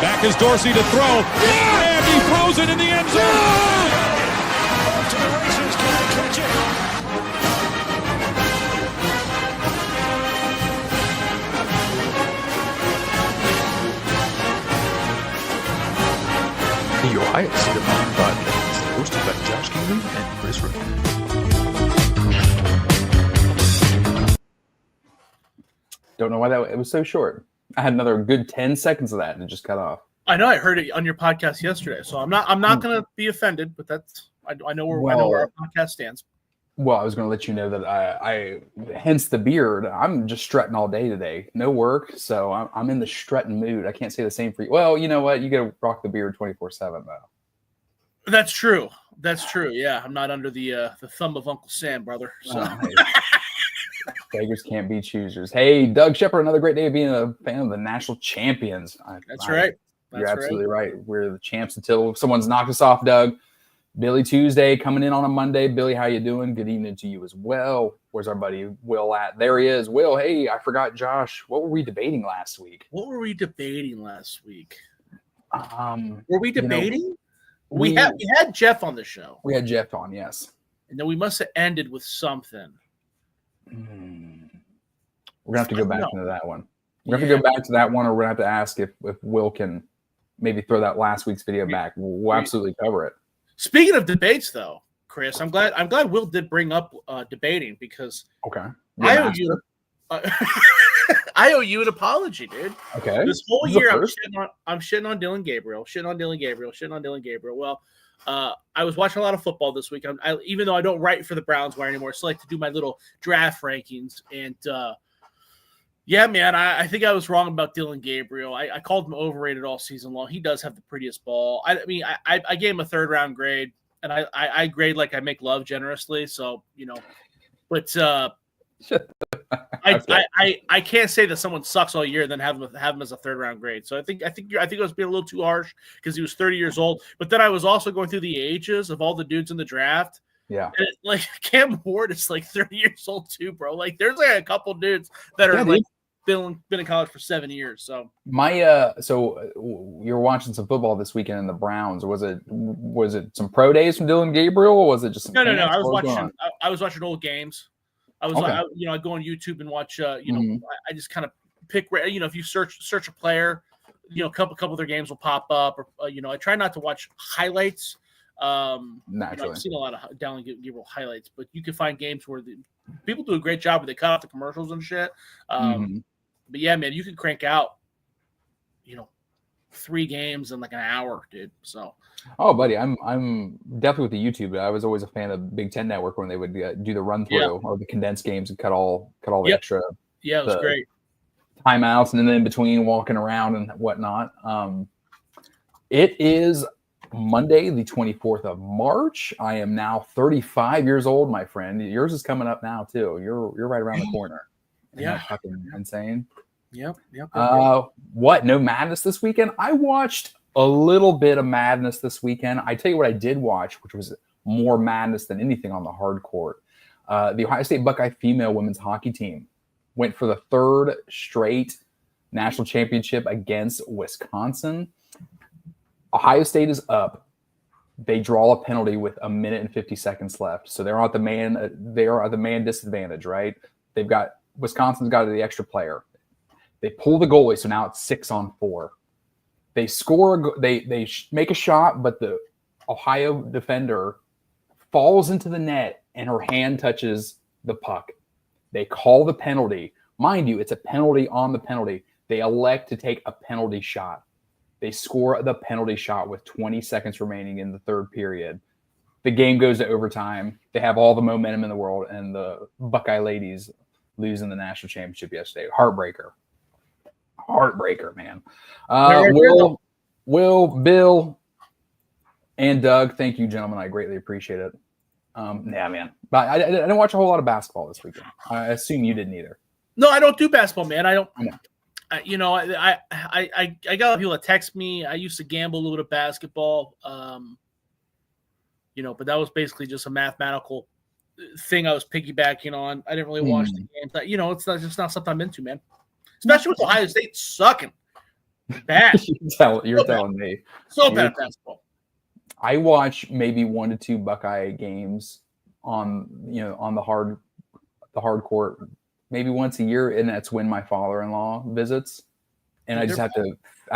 Back is Dorsey to throw. And he throws it in the end zone. To the races, can I catch it? The Ohio State of Mind podcast, hosted by Josh Kingley and Chris Rook. Don't know why it was so short. I had another good 10 seconds of that and it just cut off. I know I heard it on your podcast yesterday, so I'm not going to be offended, but that's I know where our podcast stands. Well, I was going to let you know that I hence the beard. I'm just strutting all day today. No work, so I'm in the strutting mood. I can't say the same for you. Well, you know what? You got to rock the beard 24/7 though. That's true. That's true. Yeah, I'm not under the thumb of Uncle Sam, brother. So. Hey. Beggars can't be choosers. Hey, Doug Shepard, another great day of being a fan of the national champions. That's right. You're absolutely right. We're the champs until someone's knocked us off, Doug. Billy Tuesday coming in on a Monday. Billy, how you doing? Good evening to you as well. Where's our buddy Will at? There he is. Will, hey, I forgot Josh. What were we debating last week? Were we debating? We had Jeff on the show. We had Jeff on, yes. And then we must have ended with something. We're gonna have to go back into that one. We're gonna have to go back to that one, or we're gonna have to ask if Will can maybe throw that last week's video back. We'll absolutely cover it. Speaking of debates, though, Chris, I'm glad Will did bring up debating because I owe you an apology, dude. Okay. This whole year I'm shitting on Dylan Gabriel. Well, I was watching a lot of football this week. Even though I don't write for the Browns wire anymore, I still like to do my little draft rankings. And yeah, man, I think I was wrong about Dylan Gabriel. I called him overrated all season long. He does have the prettiest ball. I mean, I gave him a third round grade, and I grade like I make love generously. So, you know, but I can't say that someone sucks all year and then have him as a third round grade. So I think it was being a little too harsh because he was 30 years old. But then I was also going through the ages of all the dudes in the draft. Yeah, and like Cam Ward is like 30 years old too, bro. Like there's like a couple dudes that are like been in college for 7 years. So so you were watching some football this weekend in the Browns. Was it some pro days from Dylan Gabriel, or was it just some no? I was watching old games. I was I go on YouTube and watch. I just kind of pick. If you search a player, a couple of their games will pop up. Or I try not to watch highlights. Naturally, I've seen a lot of Dylan Gabriel highlights, but you can find games where people do a great job where they cut off the commercials and shit. But yeah, man, you can crank out, 3 games in like an hour, dude. So. Oh, buddy, I'm definitely with the YouTube. I was always a fan of Big Ten Network when they would do the run through or the condensed games and cut all the extra. Yeah, it was great. Timeouts and then in between walking around and whatnot. It is Monday, the 24th of March. I am now 35 years old, my friend. Yours is coming up now too. You're right around the corner. Isn't that fucking insane? Yep. What? No madness this weekend? I watched a little bit of madness this weekend. I tell you what I did watch, which was more madness than anything on the hard court. The Ohio State Buckeye female women's hockey team went for the 3rd straight national championship against Wisconsin. Ohio State is up. They draw a penalty with 1 minute and 50 seconds left. So they are at the man disadvantage, right? Wisconsin's got the extra player. They pull the goalie, so now it's 6-on-4. They score. They make a shot, but the Ohio defender falls into the net, and her hand touches the puck. They call the penalty. Mind you, it's a penalty on the penalty. They elect to take a penalty shot. They score the penalty shot with 20 seconds remaining in the 3rd period. The game goes to overtime. They have all the momentum in the world, and the Buckeye ladies lose in the national championship yesterday. Heartbreaker, man. Will, Bill, and Doug, thank you, gentlemen. I greatly appreciate it. Yeah, man. But I didn't watch a whole lot of basketball this weekend. I assume you didn't either. No, I don't do basketball, man. I don't. I know. I got a lot of people that text me. I used to gamble a little bit of basketball, but that was basically just a mathematical thing I was piggybacking on. I didn't really watch the games. It's just not something I'm into, man. Especially with Ohio State sucking. Bad. You're telling me. So bad at basketball. I watch maybe 1 to 2 Buckeye games on the hard court maybe once a year, and that's when my father-in-law visits, and I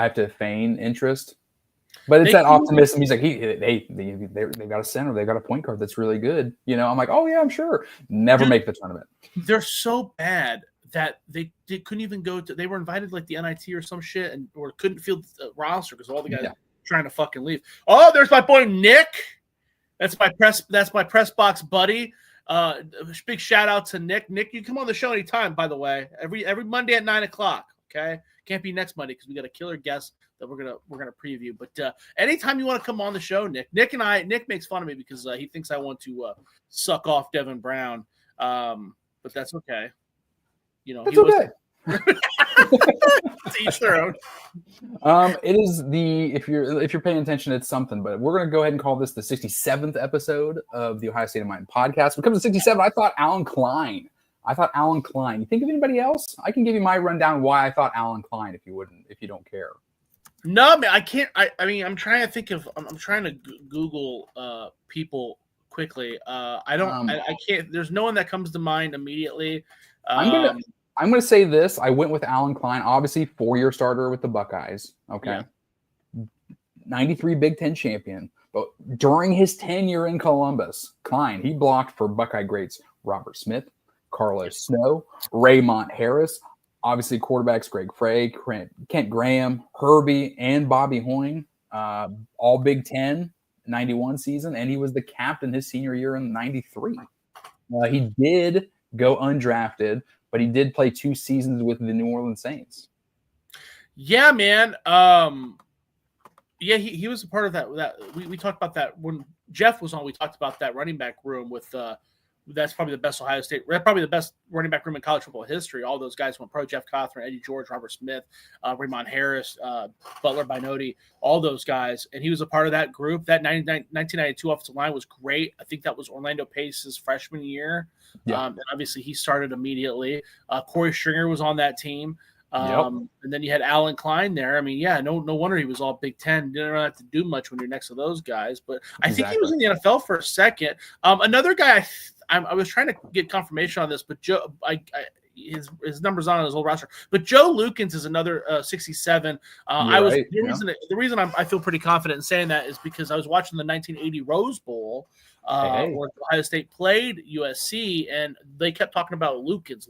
have to feign interest. But it's that optimism. He's like, they got a center, they got a point guard that's really good. I'm like, oh yeah, I'm sure. Never make the tournament. They're so bad that they couldn't even go to. They were invited like the NIT or some shit, or couldn't field the roster because all the guys trying to fucking leave. Oh, there's my boy Nick. That's my press box buddy. Big shout out to Nick. Nick, you come on the show anytime, by the way. Every Monday at 9:00. Okay, can't be next Monday because we got a killer guest that we're gonna preview. But anytime you want to come on the show, Nick makes fun of me because he thinks I want to suck off Devin Brown. But that's okay. That's okay. To each their own. It is if you're paying attention, it's something. But we're gonna go ahead and call this the 67th episode of the Ohio State of Mind podcast. When it comes to 67, I thought Alan Klein. You think of anybody else? I can give you my rundown why I thought Alan Klein if you don't care. No, man, I can't. I mean, I'm trying to think of. I'm trying to Google people quickly. I don't. I can't. There's no one that comes to mind immediately. I'm gonna say this. I went with Alan Klein, obviously 4-year starter with the Buckeyes. Okay, 93 Big Ten champion. But during his tenure in Columbus, Klein, he blocked for Buckeye greats Robert Smith, Carlos Snow, Raymont Harris, obviously quarterbacks Greg Frey, Kent Graham, Herbie, and Bobby Hoying, all Big Ten 91 season, and he was the captain his senior year in 93. He did go undrafted, but he did play 2 seasons with the New Orleans Saints. Yeah, man. He was a part of that. We talked about that when Jeff was on. We talked about that running back room with that's probably the best Ohio State. Probably the best running back room in college football history. All those guys went pro: Jeff Cothran, Eddie George, Robert Smith, Raymond Harris, Butler Binotti, all those guys. And he was a part of that group. That 1992 offensive line was great. I think that was Orlando Pace's freshman year. Yeah. And obviously, he started immediately. Corey Stringer was on that team. And then you had Alan Klein there. I mean, no wonder he was all Big Ten. Didn't really have to do much when you're next to those guys. But I think he was in the NFL for a second. Another guy, I was trying to get confirmation on this, but Joe, his numbers on his old roster. But Joe Lukens is another 67. The reason I feel pretty confident in saying that is because I was watching the 1980 Rose Bowl. Where Ohio State played USC, and they kept talking about Lukens,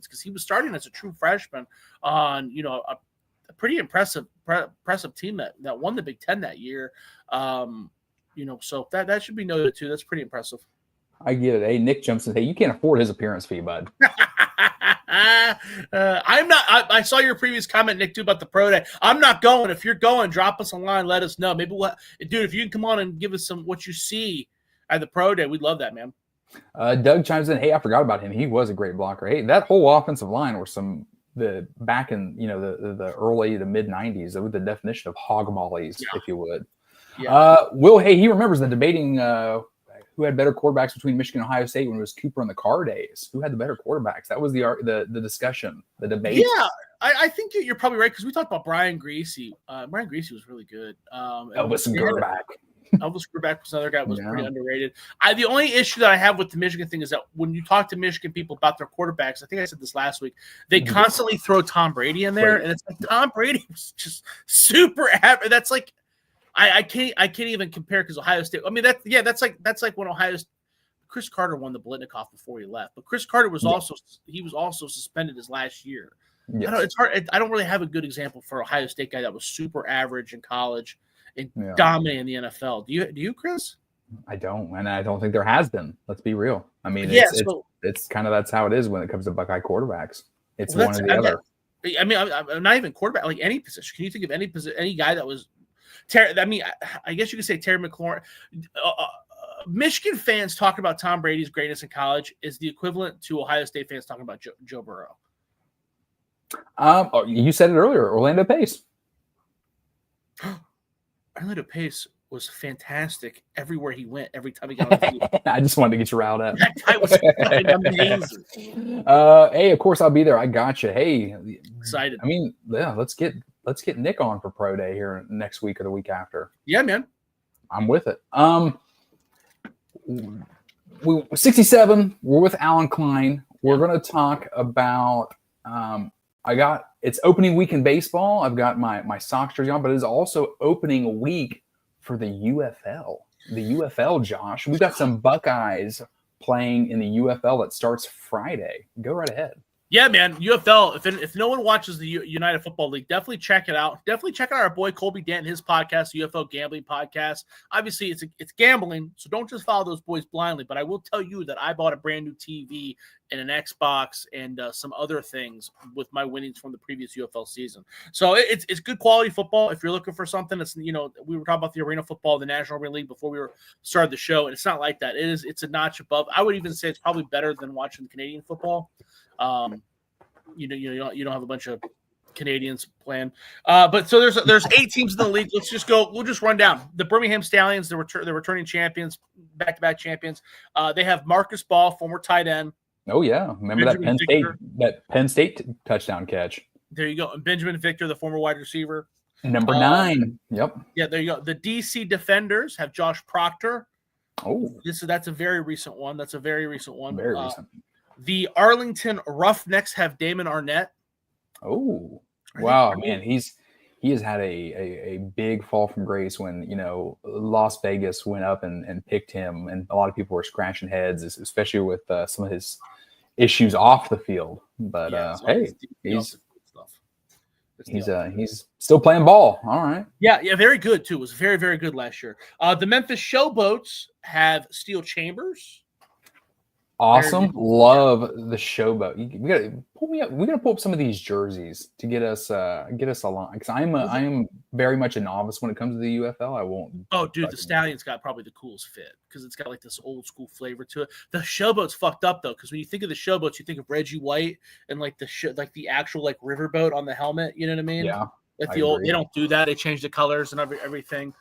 because he was starting as a true freshman on a pretty impressive team that won the Big Ten that year. So that should be noted too. That's pretty impressive. I get it. Hey, Nick jumps in. Hey, you can't afford his appearance fee, bud. I'm not. I saw your previous comment, Nick, too, about the pro day. I'm not going. If you're going, drop us a line. Let us know. Maybe dude, if you can come on and give us some what you see at the pro day, we'd love that, man. Doug chimes in. Hey, I forgot about him. He was a great blocker. Hey, that whole offensive line were back in the early to mid 90s with the definition of hog mollies, if you would. Yeah. Will, hey, he remembers the debating who had better quarterbacks between Michigan and Ohio State when it was Cooper and the Carr days. Who had the better quarterbacks? That was the discussion, the debate. Yeah, I think you're probably right because we talked about Brian Griese. Brian Griese was really good. Elvis Grbac. Elvis Grbac was another guy that was pretty underrated. The only issue that I have with the Michigan thing is that when you talk to Michigan people about their quarterbacks, I think I said this last week, they constantly throw Tom Brady in there, and it's like Tom Brady was just super happy. That's like I can't even compare because Ohio State. I mean that's like when Chris Carter won the Blitnikoff before he left, but Chris Carter was also suspended his last year. Yes. It's hard. I don't really have a good example for Ohio State guy that was super average in college and dominating the NFL. Do you, Chris? I don't, and I don't think there has been. Let's be real. I mean, it's kind of that's how it is when it comes to Buckeye quarterbacks. It's one or the other. I mean, I'm not even quarterback. Like any position. Can you think of any guy that was? I mean, I guess you could say Terry McLaurin. Michigan fans talking about Tom Brady's greatness in college is the equivalent to Ohio State fans talking about Joe Burrow. You said it earlier, Orlando Pace. Orlando Pace. was fantastic everywhere he went, every time he got on the field. I just wanted to get you riled up. That guy was fucking amazing. Hey, of course I'll be there. I got you. Hey, Excited. I mean, yeah, let's get Nick on for Pro Day here next week or the week after. Yeah, man. I'm with it. 67. We're with Alan Klein. We're going to talk about. It's opening week in baseball. I've got my Sox jersey on, but it is also opening week for the UFL. The UFL, Josh. We've got some Buckeyes playing in the UFL that starts Friday. Go right ahead. Yeah, man. UFL. If no one watches the United Football League, definitely check it out. Definitely check out our boy Colby Danton, his podcast, the UFL Gambling Podcast. Obviously, it's gambling, so don't just follow those boys blindly. But I will tell you that I bought a brand new TV and an Xbox and some other things with my winnings from the previous UFL season. So it's good quality football. If you're looking for something that's, we were talking about the arena football, the National Arena League before we started the show, and it's not like that. It's a notch above. I would even say it's probably better than watching Canadian football. You don't have a bunch of Canadians playing, but so there's 8 teams in the league. Let's just go. We'll just run down the Birmingham Stallions, the returning champions, back-to-back champions. They have Marcus Ball, former tight end. Oh yeah, remember that Penn State touchdown catch. There you go. And Benjamin Victor, the former wide receiver, number 9. Yep. Yeah, there you go. The DC Defenders have Josh Proctor. Oh, that's a very recent one. Very recent. The Arlington Roughnecks have Damon Arnett. Oh, wow, man. He has had a big fall from grace when, Las Vegas went up and picked him. And a lot of people were scratching heads, especially with some of his issues off the field. But, hey, he's still playing ball. All right. Yeah, very good, too. It was very, very good last year. The Memphis Showboats have Steel Chambers. Awesome. Love the Showboat. We gotta pull me up. We gotta pull up some of these jerseys to get us along. Because I am very much a novice when it comes to the UFL. I won't. Oh, dude, the Stallions got probably the coolest fit because it's got like this old school flavor to it. The Showboat's fucked up though, because when you think of the Showboats, you think of Reggie White and like the actual like riverboat on the helmet. You know what I mean? Yeah. Like they don't do that. They change the colors and everything.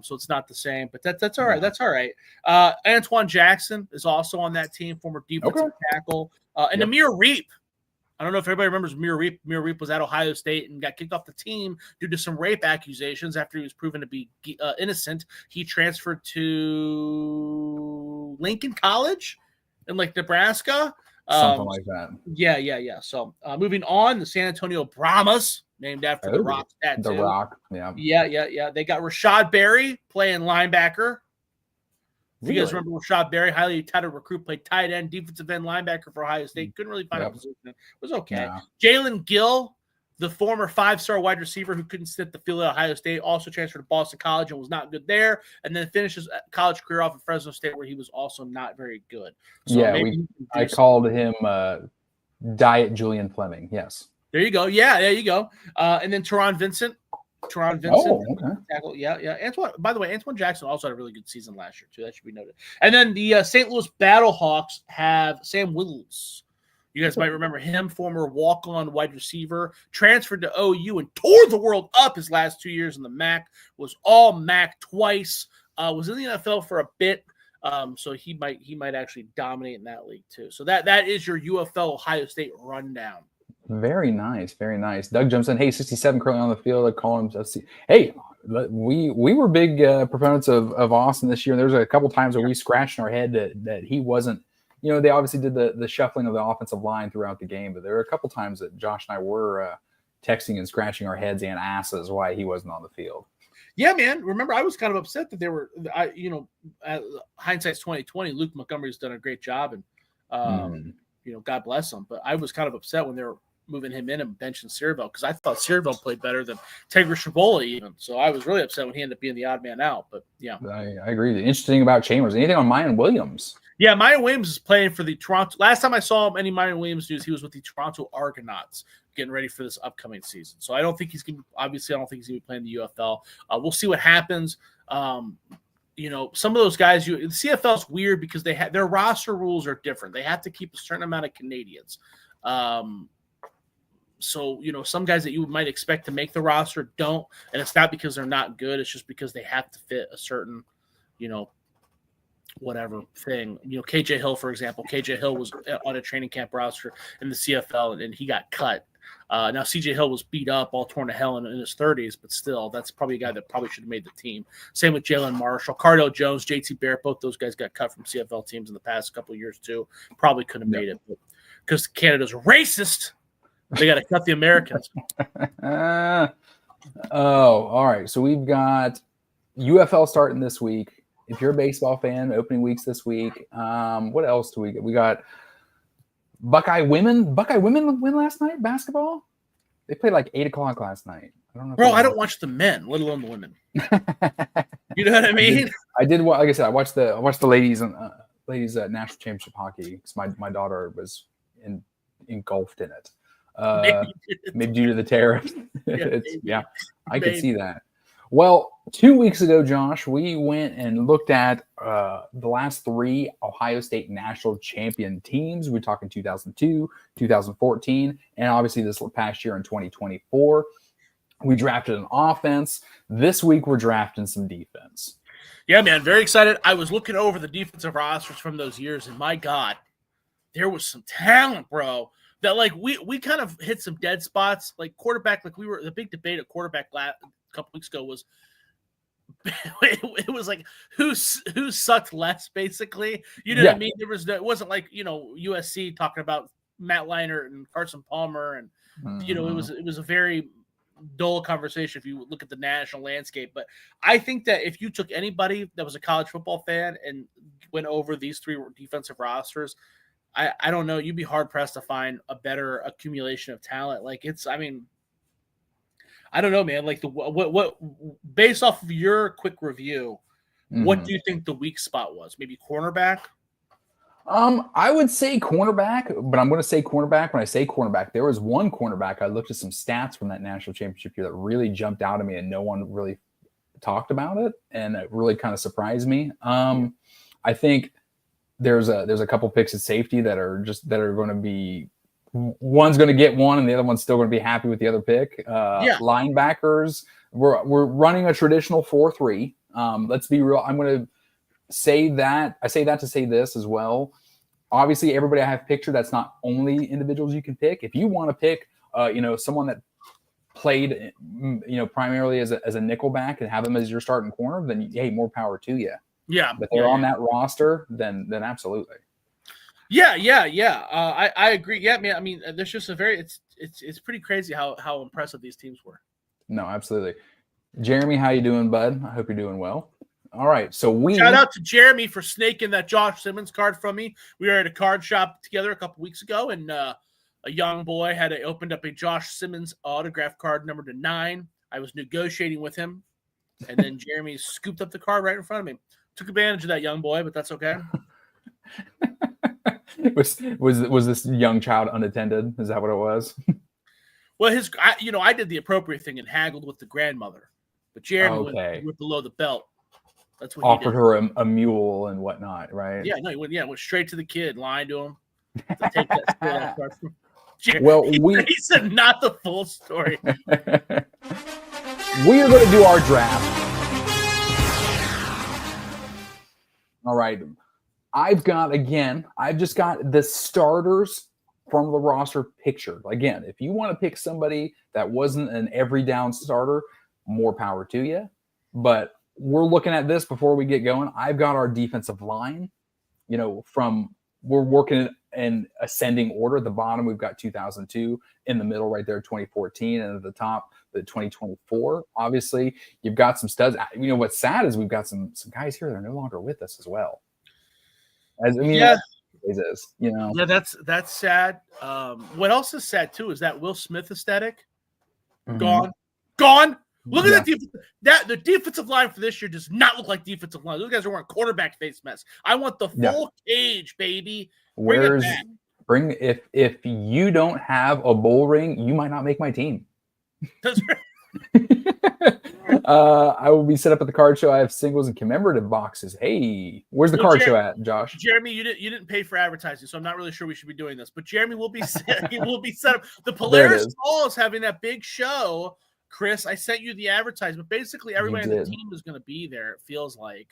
So it's not the same, but that's all right. That's all right. Antoine Jackson is also on that team, former defensive tackle. And Amir Reep. I don't know if everybody remembers Amir Reep. Amir Reep was at Ohio State and got kicked off the team due to some rape accusations after he was proven to be innocent. He transferred to Lincoln College in Nebraska. Something like that. Yeah. So moving on, the San Antonio Brahmas, named after The Rock's tattoo. The Rock, yeah. Yeah. They got Rashad Berry playing linebacker. If you guys remember Rashad Berry, highly touted recruit, played tight end, defensive end, linebacker for Ohio State. Couldn't really find a position. It was okay. No. Jalen Gill, the former 5-star wide receiver who couldn't sit the field at Ohio State, also transferred to Boston College and was not good there, and then finished his college career off at Fresno State where he was also not very good. So I called him Diet Julian Fleming. Yes. There you go. Yeah, there you go. And then Teron Vincent. Oh, okay. Tackle. Yeah. By the way, Antoine Jackson also had a really good season last year, too. That should be noted. And then the St. Louis Battlehawks have Sam Wills. You guys might remember him, former walk-on wide receiver, transferred to OU and tore the world up his last 2 years in the MAC, was all MAC twice, was in the NFL for a bit, so he might actually dominate in that league too. So that is your UFL Ohio State rundown. Very nice, very nice. Doug jumps in. Hey, 67 currently on the field. I call him FC. Hey, we were big proponents of Austin this year. There was a couple times where we scratched our head that he wasn't. They obviously did the shuffling of the offensive line throughout the game, but there were a couple times that Josh and I were texting and scratching our heads and asses why he wasn't on the field. Yeah, man. Remember, I was kind of upset that they were. Hindsight's 2020. Luke Montgomery's done a great job, and God bless him. But I was kind of upset when they were moving him in and benching Searville because I thought Searville played better than Tegra Shabola even. So I was really upset when he ended up being the odd man out. But yeah, I agree. The interesting about Chambers. Anything on Mayan Williams? Yeah, Mayan Williams is playing for the Toronto. Last time I saw any Mayan Williams news, he was with the Toronto Argonauts, getting ready for this upcoming season. So I don't think he's going to. Obviously, I don't think he's going to be playing the UFL. We'll see what happens. Some of those guys. The CFL's weird because their roster rules are different. They have to keep a certain amount of Canadians. So, some guys that you might expect to make the roster don't, and it's not because they're not good. It's just because they have to fit a certain, whatever thing. KJ Hill, for example. KJ Hill was on a training camp roster in the CFL, and he got cut. Now, CJ Hill was beat up, all torn to hell in his 30s, but still, that's probably a guy that probably should have made the team. Same with Jalen Marshall. Cardell Jones, JT Barrett, both those guys got cut from CFL teams in the past couple of years, too. Probably couldn't have made it. Because Canada's racist, they got to cut the Americans. All right. So we've got UFL starting this week. If you're a baseball fan, opening weeks this week. What else do we get? We got Buckeye women. Buckeye women win last night, basketball. They played like 8 o'clock last night. I don't know. Bro, I don't watch the men, let alone the women. You know what I mean? I did. Like I said, I watched the ladies national championship hockey because my daughter was engulfed in it. Maybe due to the tariff. I could see that. Well, 2 weeks ago, Josh, we went and looked at the last 3 Ohio State national champion teams. We're talking 2002, 2014, and obviously this past year in 2024. We drafted an offense. This week, we're drafting some defense. Yeah, man, very excited. I was looking over the defensive rosters from those years, and my God, there was some talent, bro. That we kind of hit some dead spots, like quarterback. Like the big debate at quarterback a couple weeks ago was it was like who sucked less, basically. You know what I mean? It wasn't like USC talking about Matt Leinart and Carson Palmer, and it was a very dull conversation if you look at the national landscape. But I think that if you took anybody that was a college football fan and went over these 3 defensive rosters, I don't know. You'd be hard pressed to find a better accumulation of talent. I don't know, man. Like what based off of your quick review, what do you think the weak spot was? Maybe cornerback? I would say cornerback, but I'm going to say cornerback. When I say cornerback, there was one cornerback. I looked at some stats from that national championship year that really jumped out at me, and no one really talked about it, and it really kind of surprised me. I think there's a couple picks at safety that are going to be, one's going to get one and the other one's still going to be happy with the other pick. Linebackers, we're running a traditional 4-3. Let's be real. I'm going to say that. I say that to say this as well. Obviously, everybody I have pictured, that's not only individuals you can pick. If you want to pick, someone that played, primarily as a nickelback and have them as your starting corner, then hey, more power to you. Yeah, but they're on that roster, then absolutely. Yeah. I agree. Yeah, man. I mean, there's just it's pretty crazy how impressive these teams were. No, absolutely. Jeremy, how you doing, bud? I hope you're doing well. All right, so shout out to Jeremy for snaking that Josh Simmons card from me. We were at a card shop together a couple weeks ago, and a young boy had opened up a Josh Simmons autograph card numbered to 9. I was negotiating with him, and then Jeremy scooped up the card right in front of me. Took advantage of that young boy, but that's okay. Was this young child unattended? Is that what it was? Well, I did the appropriate thing and haggled with the grandmother, but Jeremy went below the belt. That's what offered her a mule and whatnot, right? Yeah, no, he went straight to the kid, lying to him. To take that card from Jeremy. Well, he said not the full story. We are going to do our draft. All right. I've just got the starters from the roster pictured. Again, if you want to pick somebody that wasn't an every down starter, more power to you. But we're looking at this before we get going. I've got our defensive line, we're working in ascending order. At the bottom, we've got 2002. In the middle right there, 2014. And at the top, the 2024. Obviously, you've got some studs. What's sad is we've got some guys here that are no longer with us as well. Yeah, that's sad. What else is sad too is that Will Smith aesthetic gone. Look at that. The defensive line for this year does not look like defensive line. Those guys are wearing quarterback face masks. I want the full cage, baby. If you don't have a bowl ring, you might not make my team. That's right. I will be set up at the card show. I have singles and commemorative boxes. Hey, where's the card show at, Josh? Jeremy, you didn't pay for advertising, so I'm not really sure we should be doing this. But Jeremy will be he will be set up. The Polaris Hall is having that big show. Chris, I sent you the advertisement. Basically, everybody on the team is going to be there. It feels like.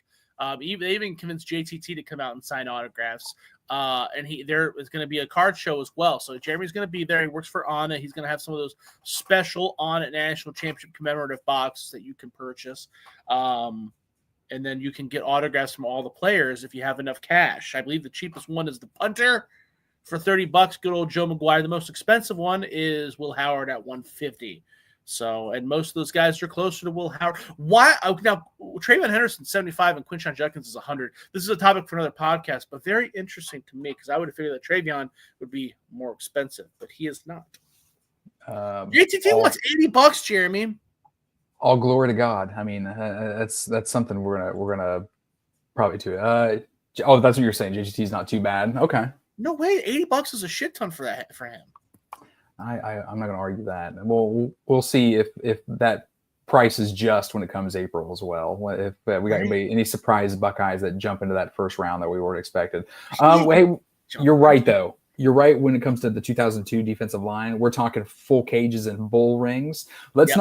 They even convinced JTT to come out and sign autographs. And there is going to be a card show as well. So Jeremy's going to be there. He works for Anna. He's going to have some of those special Anna National Championship commemorative boxes that you can purchase. And then you can get autographs from all the players if you have enough cash. I believe the cheapest one is the punter for $30. Good old Joe McGuire. The most expensive one is Will Howard at $150. So, and most of those guys are closer to Will Howard. Why now? Trayvon Henderson 75 and Quinshon Judkins is 100. This is a topic for another podcast, but very interesting to me because I would have figured that Trayvon would be more expensive, but he is not. JTT wants $80, Jeremy. All glory to God. I mean, that's something we're gonna probably do. Oh, that's what you're saying. JTT is not too bad. Okay. No way. $80 is a shit ton for him. I'm not going to argue that. We'll see if that price is just when it comes April as well. If we got any surprise Buckeyes that jump into that first round that we weren't expected. Hey, you're right though. You're right when it comes to the 2002 defensive line. We're talking full cages and bull rings. Let's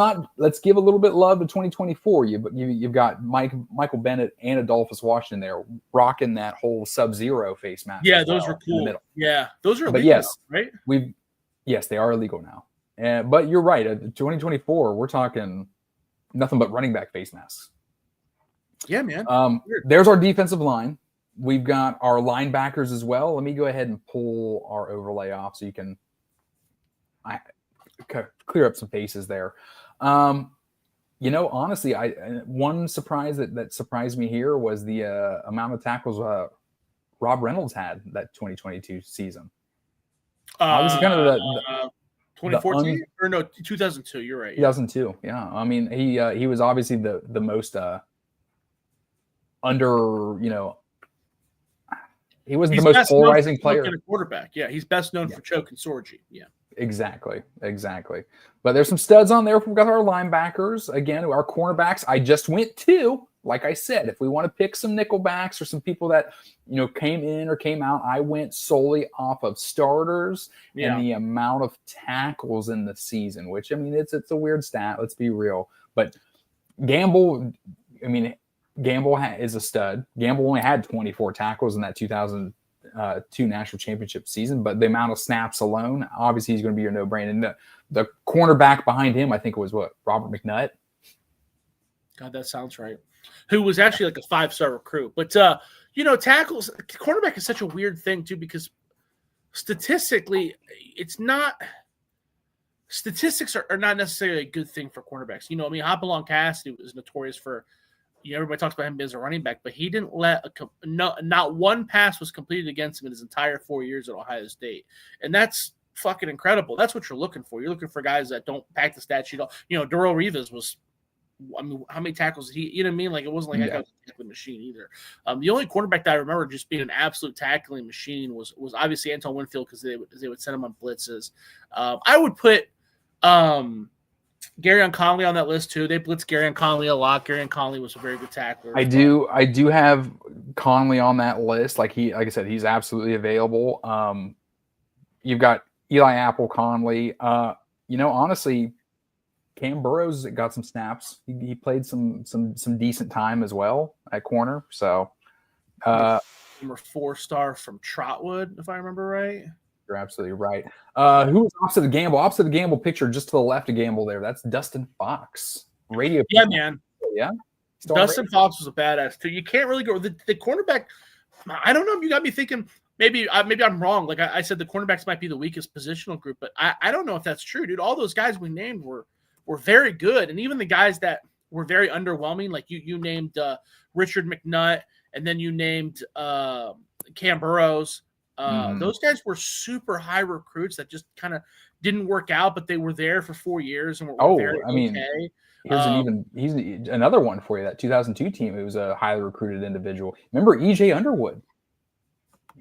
give a little bit of love to 2024. You've got Michael Bennett and Adolphus Washington there rocking that whole Sub-Zero face mask. Yeah, those are cool. Yeah, those are illegal, right? Yes, they are illegal now. But you're right. 2024, we're talking nothing but running back face masks. Yeah, man. There's our defensive line. We've got our linebackers as well. Let me go ahead and pull our overlay off so you can clear up some faces there. Honestly, one surprise that surprised me here was the amount of tackles Rob Reynolds had that 2022 season. Obviously, kind of the 2014 or no 2002. You're right. 2002. Yeah, I mean he was obviously the most he was the most polarizing player. Quarterback. Yeah, he's best known for choke and Sorgi. Yeah. Exactly. But there's some studs on there. We've got our linebackers. Again, our cornerbacks. I just went to, like I said, if we want to pick some nickelbacks or some people that, came in or came out, I went solely off of starters and the amount of tackles in the season, which, I mean, it's a weird stat. Let's be real. But Gamble is a stud. Gamble only had 24 tackles in that 2002 national championship season, but the amount of snaps alone, obviously he's going to be your no-brainer. And the cornerback behind him, I think it was Robert McNutt. God, that sounds right. Who was actually like a 5-star recruit. But, tackles, cornerback is such a weird thing too, because statistically, statistics are not necessarily a good thing for cornerbacks. Hopalong Cassidy was notorious for, everybody talks about him as a running back, but he didn't not one pass was completed against him in his entire 4 years at Ohio State. And that's fucking incredible. That's what you're looking for. You're looking for guys that don't pack the stat sheet. Darrell Rivas was, how many tackles did he, you know what I mean? Like, it wasn't like I was a tackling machine either. The only cornerback that I remember just being an absolute tackling machine was obviously Anton Winfield, because they would send him on blitzes. I would put Garyon Conley on that list too. They blitzed Garyon Conley a lot. Garyon Conley was a very good tackler. I do have Conley on that list. Like I said, he's absolutely available. You've got Eli Apple, Conley. Honestly, Cam Burrows got some snaps. He played some decent time as well at corner. So, number 4-star from Trotwood, if I remember right. You're absolutely right. Who was opposite of Gamble? Opposite of Gamble picture, just to the left of Gamble there. That's Dustin Fox. Radio. Yeah, man. Yeah. Dustin Fox was a badass too. You can't really go the cornerback. I don't know. You got me thinking. Maybe I'm wrong. Like I said, the cornerbacks might be the weakest positional group, but I don't know if that's true, dude. All those guys we named were very good, and even the guys that were very underwhelming, like you named Richard McNutt, and then you named Cam Burrows. Those guys were super high recruits that just kind of didn't work out, but they were there for 4 years and were very okay. He's another one for you. That 2002 team, it was a highly recruited individual. Remember EJ Underwood?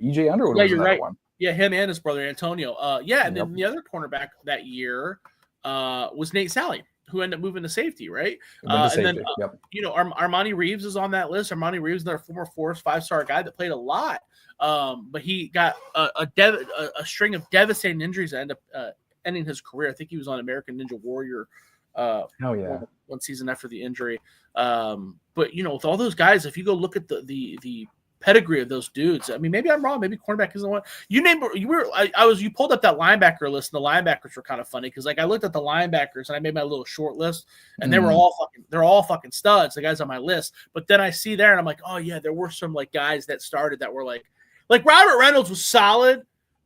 EJ Underwood was another one. Yeah, him and his brother Antonio. And then the other cornerback that year was Nate Sally, who ended up moving to safety, right? Went to And then, safety, yep. Armani Reeves is on that list. Armani Reeves, another former Forest 5-star guy that played a lot, but he got a string of devastating injuries that ended up ending his career. I think he was on American Ninja Warrior. One season after the injury. But with all those guys, if you go look at the pedigree of those dudes, I mean, maybe I'm wrong. Maybe cornerback isn't the one. You pulled up that linebacker list, and the linebackers were kind of funny because I looked at the linebackers and I made my little short list, and they're all fucking studs. The guys on my list, but then I see there and I'm like, oh yeah, there were some guys that started that were like Robert Reynolds was solid,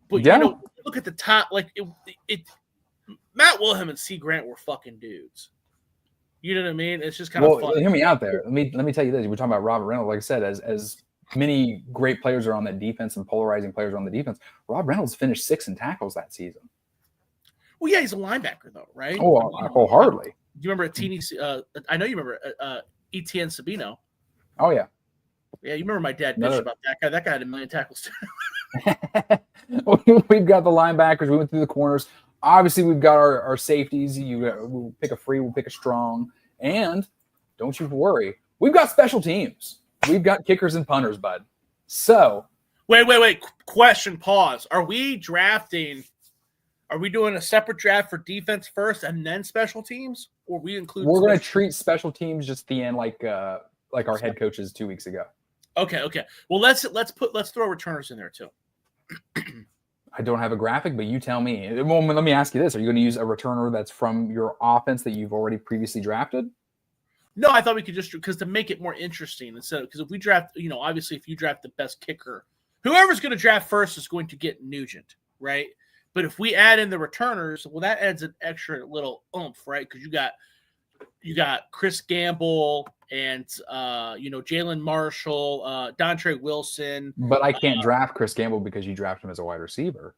but look at the top, Matt Wilhelm and C. Grant were fucking dudes. You know what I mean? It's just kind of fun. Hear me out there. Let me tell you this. We're talking about Robert Reynolds. Like I said, as many great players are on that defense and polarizing players are on the defense, Rob Reynolds finished 6th in tackles that season. Well, yeah, he's a linebacker though, right? Oh, wholeheartedly. Do you remember I know you remember Etienne Sabino. Oh yeah. Yeah, you remember my dad bitched about that guy. That guy had 1 million tackles too. We've got the linebackers. We went through the corners. Obviously, we've got our safeties. We'll pick a free, we'll pick a strong. And don't you worry, we've got special teams. We've got kickers and punters, bud. So. Wait. Question, pause. Are we doing a separate draft for defense first and then special teams? Or we include. We're going to treat special teams just at the end like our head coaches 2 weeks ago. Okay. Well, let's throw returners in there too. I don't have a graphic, but you tell me. Well, let me ask you this. Are you going to use a returner that's from your offense that you've already previously drafted? No, I thought we could just, because to make it more interesting, because if we draft, obviously if you draft the best kicker, whoever's going to draft first is going to get Nugent, right? But if we add in the returners, well, that adds an extra little oomph, right? Because you got Chris Gamble and Jalen Marshall, Dontre Wilson. But I can't draft Chris Gamble because you draft him as a wide receiver.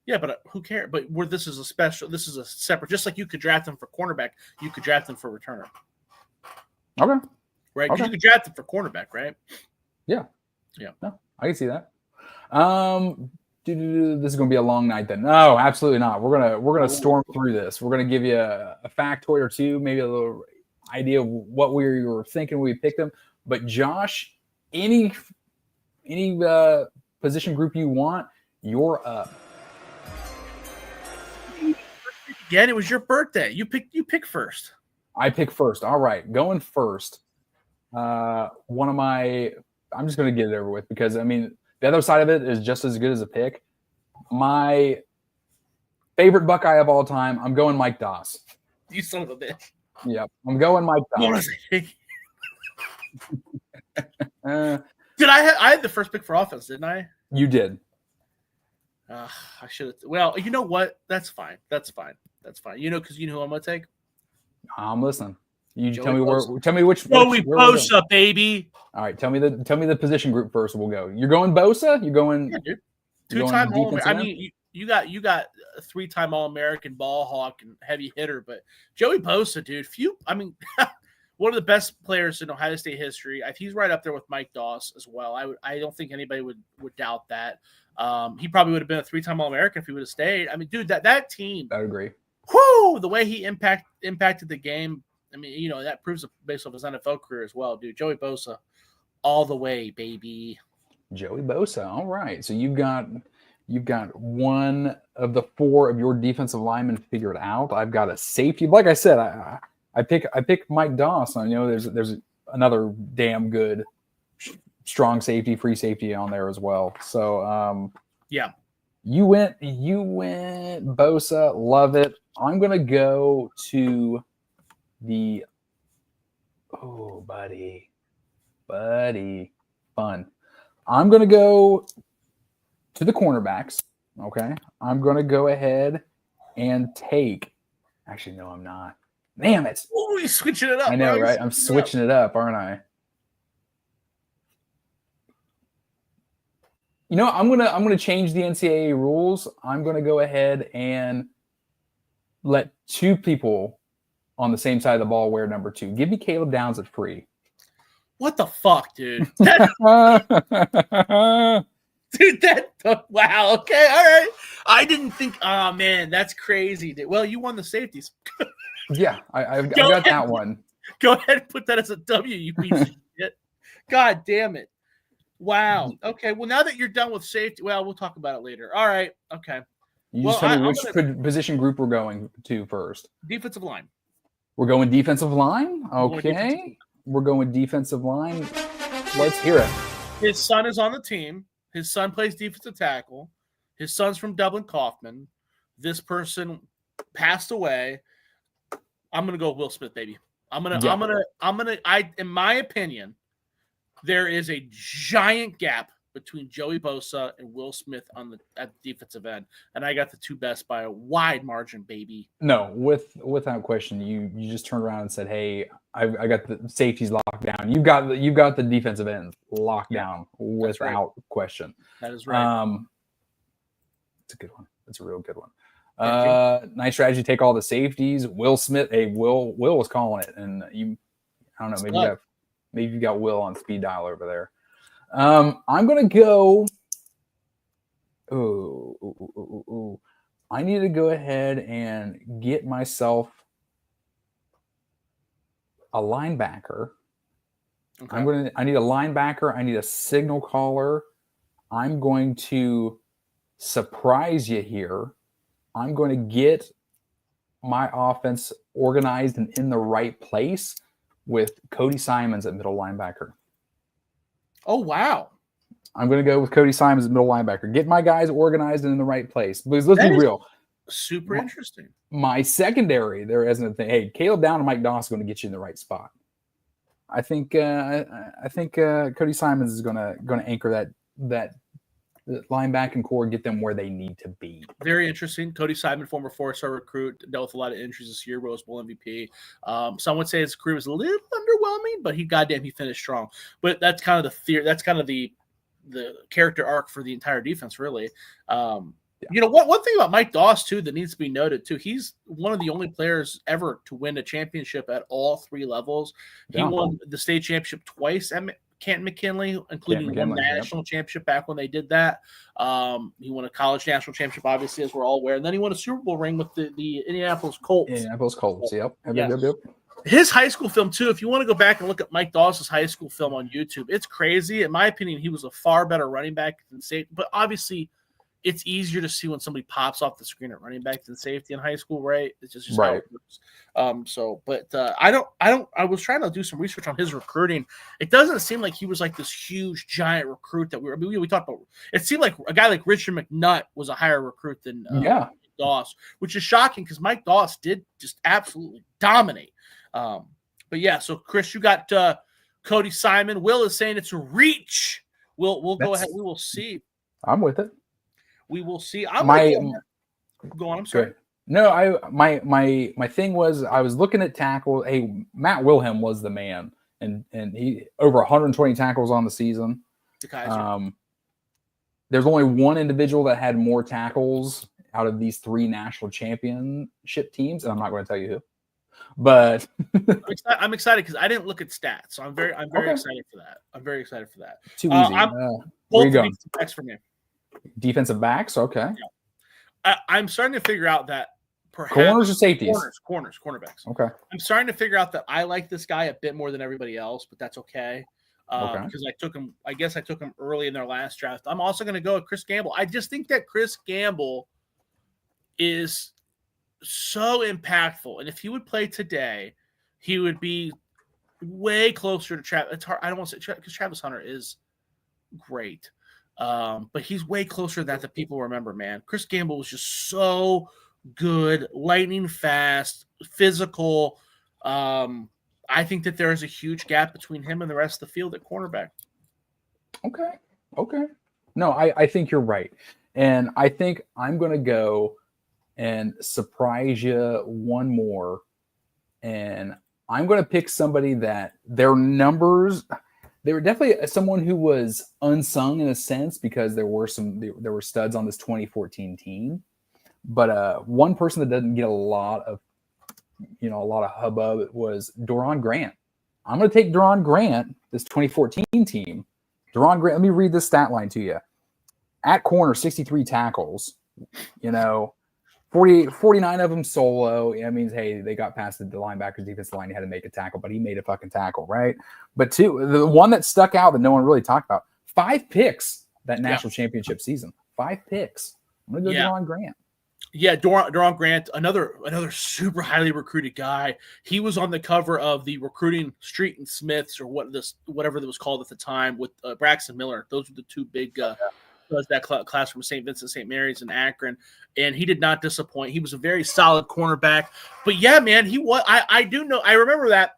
Yeah, but who cares? But this is a separate. Just like you could draft him for cornerback, you could draft him for returner. Okay. Right, because you could draft him for cornerback, right? Yeah. No, I can see that. This is going to be a long night then. No, absolutely not. We're gonna storm through this. We're gonna give you a factoid or two, maybe a little idea of what we were thinking when we picked them. But Josh, any position group you want, you're up. Again, it was your birthday. You pick first. I pick first. All right, going first. I'm just going to get it over with because the other side of it is just as good as a pick. My favorite Buckeye of all time, I'm going Mike Doss. You son of a bitch. Yep, I'm going Mike Doss. Did I had the first pick for offense, didn't I? You did. I should have. Well, you know what? That's fine. Because you know who I'm going to take? I'm listening. You Joey tell me Bosa. Tell me which. Joey Bosa, baby. All right, tell me the position group first. We'll go. You're going Bosa. You're going. Yeah, dude. 2-time All-American. You got a 3-time All-American ball hawk and heavy hitter, but Joey Bosa, dude. One of the best players in Ohio State history. He's right up there with Mike Doss as well. I don't think anybody would doubt that. He probably would have been a 3-time All-American if he would have stayed. Dude, that team. I agree. Whoo! The way he impacted the game. That proves based off his NFL career as well, dude. Joey Bosa, all the way, baby. Joey Bosa. All right. So you've got one of the 4 of your defensive linemen figured out. I've got a safety. Like I said, I pick Mike Doss. I know there's another damn good strong safety, free safety on there as well. So yeah. You went Bosa, love it. I'm gonna go to the buddy, fun. I'm gonna go to the cornerbacks. Okay, I'm gonna go ahead and take. Actually, no, I'm not. Damn it! Oh, you're switching it up. I know, right? I'm switching it up, aren't I? I'm gonna change the NCAA rules. I'm gonna go ahead and let 2 people on the same side of the ball wear number 2. Give me Caleb Downs at free. What the fuck, dude? Wow. Okay, all right. I didn't think. Oh man, that's crazy, dude. Well, you won the safeties. Yeah, I've got that one. Go ahead and put that as a W, you piece of shit. God damn it. Wow. Okay. Well, now that you're done with safety, well, we'll talk about it later. All right. Okay. You Well, just tell me which position group we're going to first. Defensive line. We're going defensive line? Going defensive Okay. line. We're going defensive line. Let's hear it. His son is on the team. His son plays defensive tackle. His son's from Dublin Kaufman. This person passed away. I'm gonna go Will Smith, baby. In my opinion, there is a giant gap between Joey Bosa and Will Smith at the defensive end, and I got the two best by a wide margin, baby. No, without question, you just turned around and said, "Hey, I got the safeties locked down. You've got the defensive ends locked down without question." That is right. It's a good one. It's a real good one. Nice strategy. Take all the safeties. Will Smith. Hey, Will was calling it, and I don't know. Maybe you got Will on speed dial over there. I'm gonna go. I need to go ahead and get myself a linebacker. Okay. I need a linebacker. I need a signal caller. I'm going to surprise you here. I'm going to get my offense organized and in the right place with Cody Simons at middle linebacker. Oh, wow. I'm going to go with Cody Simons at middle linebacker. Get my guys organized and in the right place. Because let's be real. Super interesting. My secondary, there isn't a thing. Hey, Caleb Down and Mike Doss are going to get you in the right spot. I think Cody Simons is going to anchor that linebacking core, get them where they need to be. Very interesting. Cody Simon, former four-star recruit, dealt with a lot of injuries this year, Rose Bowl MVP. Some would say his career was a little underwhelming, but he finished strong. But that's kind of the theory. That's kind of the character arc for the entire defense, really. You know, one thing about Mike Doss, too, that needs to be noted, too, he's one of the only players ever to win a championship at all three levels. He won the state championship twice at Canton McKinley, including one national championship back when they did that. He won a college national championship, obviously, as we're all aware. And then he won a Super Bowl ring with the Indianapolis Colts. Yep. His high school film, too, if you want to go back and look at Mike Doss's high school film on YouTube, it's crazy. In my opinion, he was a far better running back than safety. But obviously, it's easier to see when somebody pops off the screen at running back than safety in high school, right? It's just how it works. I was trying to do some research on his recruiting. It doesn't seem like he was like this huge giant recruit that we talked about. It seemed like a guy like Richard McNutt was a higher recruit than Doss, which is shocking because Mike Doss did just absolutely dominate. But yeah, so Chris, you got Cody Simon. Will is saying it's a reach. We'll go ahead. We will see. I'm with it. We will see. Go on. I'm sorry. No, my thing was I was looking at tackle. Hey, Matt Wilhelm was the man, and he over 120 tackles on the season. There's only one individual that had more tackles out of these three national championship teams, and I'm not going to tell you who. But I'm excited because I didn't look at stats, so I'm very excited for that. I'm very excited for that. Too easy. Where you going? Next for me. Defensive backs, okay. Yeah. I'm starting to figure out that perhaps corners or safeties? Cornerbacks. Okay. I'm starting to figure out that I like this guy a bit more than everybody else, but that's okay. Because I took him early in their last draft. I'm also going to go with Chris Gamble. I just think that Chris Gamble is so impactful, and if he would play today, he would be way closer to Travis. It's hard. I don't want to say because Travis Hunter is great. But he's way closer to that people remember, man. Chris Gamble was just so good, lightning fast, physical. I think that there is a huge gap between him and the rest of the field at cornerback. Okay. No, I think you're right. And I think I'm going to go and surprise you one more. And I'm going to pick somebody that their numbers – they were definitely someone who was unsung in a sense because there were studs on this 2014 team, but one person that doesn't get a lot of hubbub was Doron Grant. I'm going to take Doron Grant, this 2014 team. Doron Grant. Let me read this stat line to you. At corner, 63 tackles. 49 of them solo. That means, hey, they got past the linebacker's defensive line. He had to make a tackle, but he made a fucking tackle, right? But the one that stuck out that no one really talked about, 5 picks that national championship season. 5 picks. I'm going to go Doron Grant. Yeah, Doron Grant, another super highly recruited guy. He was on the cover of the Recruiting Street and Smiths, or whatever that was called at the time, with Braxton Miller. Those were the two big that class from St. Vincent, St. Mary's, and Akron, and he did not disappoint. He was a very solid cornerback. But yeah, man, he was. I do know. I remember that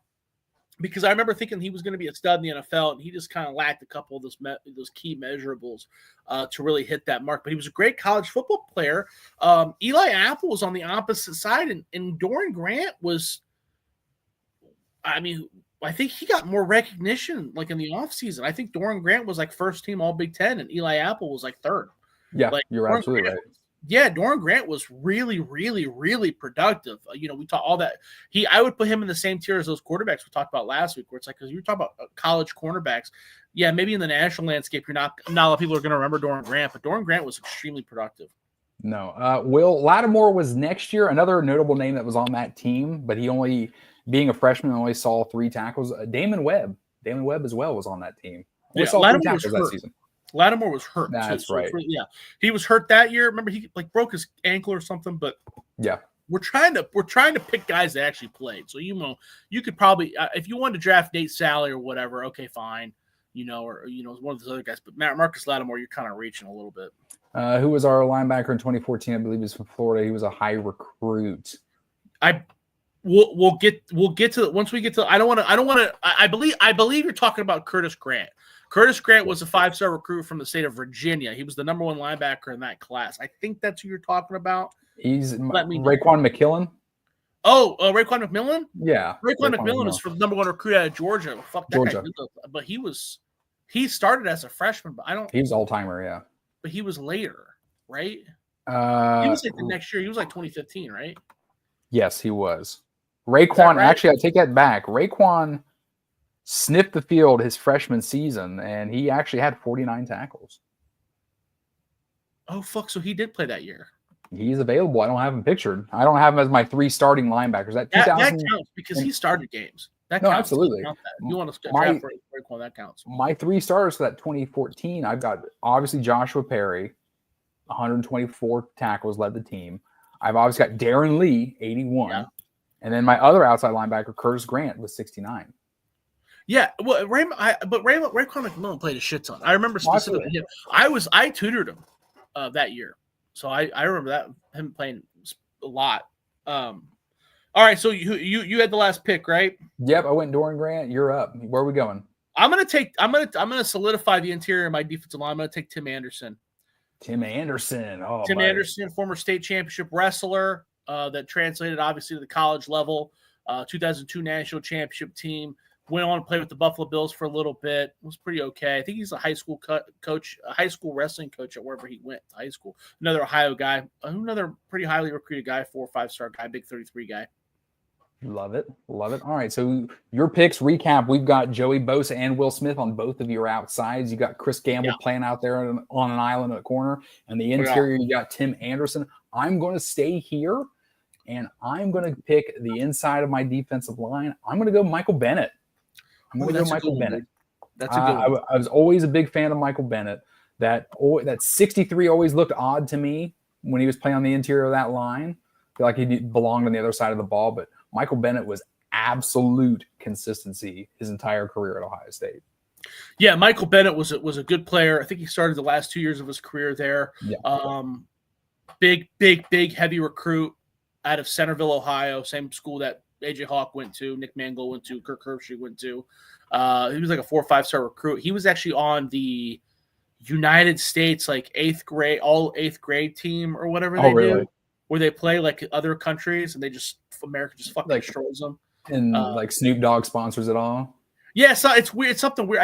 because I remember thinking he was going to be a stud in the NFL, and he just kind of lacked a couple of those key measurables to really hit that mark. But he was a great college football player. Eli Apple was on the opposite side, and Doron Grant was. I mean, I think he got more recognition like in the offseason. I think Doron Grant was like first team All Big Ten, and Eli Apple was like third. Yeah, like, you're absolutely right. Yeah, Doron Grant was really, really, really productive. We talk all that. I would put him in the same tier as those quarterbacks we talked about last week, where it's like, because you were talking about college cornerbacks. Yeah, maybe in the national landscape, not a lot of people are going to remember Doron Grant, but Doron Grant was extremely productive. No, Will Lattimore was next year, another notable name that was on that team, but he only, being a freshman, only saw 3 tackles. Damon Webb as well was on that team. Only saw 3 tackles that season. Lattimore was hurt. That's right. Yeah, he was hurt that year. Remember, he broke his ankle or something. But yeah, we're trying to pick guys that actually played. So you could probably if you wanted to draft Nate Sally or whatever, okay, fine. Or one of those other guys. But Marcus Lattimore, you're kind of reaching a little bit. Who was our linebacker in 2014? I believe he was from Florida. He was a high recruit. We'll get to once we get to. I believe you're talking about Curtis Grant. Curtis Grant was a 5-star recruit from the state of Virginia. He was the number 1 linebacker in that class. I think that's who you're talking about. He's Raekwon McMillan. Oh, Raekwon McMillan? Yeah. Raekwon McMillan is from the number 1 recruit out of Georgia. Fuck that guy. But he started as a freshman, but he was all-timer, yeah. But he was later, right? He was like the next year. He was like 2015, right? Yes, he was. Raekwon, right? Actually, I take that back. Raekwon sniffed the field his freshman season, and he actually had 49 tackles. Oh, fuck. So he did play that year. He's available. I don't have him pictured. I don't have him as my 3 starting linebackers. That counts because he started games. That counts. Absolutely. You want to draft for Raekwon, that counts. My 3 starters for that 2014, I've got obviously Joshua Perry, 124 tackles, led the team. I've obviously got Darren Lee, 81. Yeah. And then my other outside linebacker, Curtis Grant, was 69. Yeah, well, Raekwon McMillan played a shit ton. I remember specifically him. I tutored him that year, so I remember him playing a lot. All right, so you had the last pick, right? Yep, I went Doron Grant. You're up. Where are we going? I'm gonna solidify the interior of my defensive line. I'm gonna take Tim Anderson. Tim Anderson, former state championship wrestler that translated obviously to the college level. 2002 national championship team. Went on to play with the Buffalo Bills for a little bit. Was pretty okay. I think he's a high school coach, a high school wrestling coach at wherever he went to high school. Another Ohio guy, another pretty highly recruited guy, 4 or 5-star guy, big 33 guy. Love it. All right, so your picks recap. We've got Joey Bosa and Will Smith on both of your outsides. You got Chris Gamble playing out there on an island in the corner. And the interior, you got Tim Anderson. I'm going to stay here, and I'm going to pick the inside of my defensive line. I'm going to go Michael Bennett. I'm going to go Michael Bennett. That's a good one. I was always a big fan of Michael Bennett. That 63 always looked odd to me when he was playing on the interior of that line. I feel like he belonged on the other side of the ball, but Michael Bennett was absolute consistency his entire career at Ohio State. Yeah, Michael Bennett was a good player. I think he started the last 2 years of his career there. Yeah. Big, heavy recruit out of Centerville, Ohio, same school that AJ Hawk went to, Nick Mangold went to, Kirk Herbstreit went to. He was like a 4 or 5-star recruit. He was actually on the United States eighth grade team or whatever they do, where they play like other countries and America just fucking destroys them. And Snoop Dogg sponsors it all. Yeah, so it's weird. It's something weird.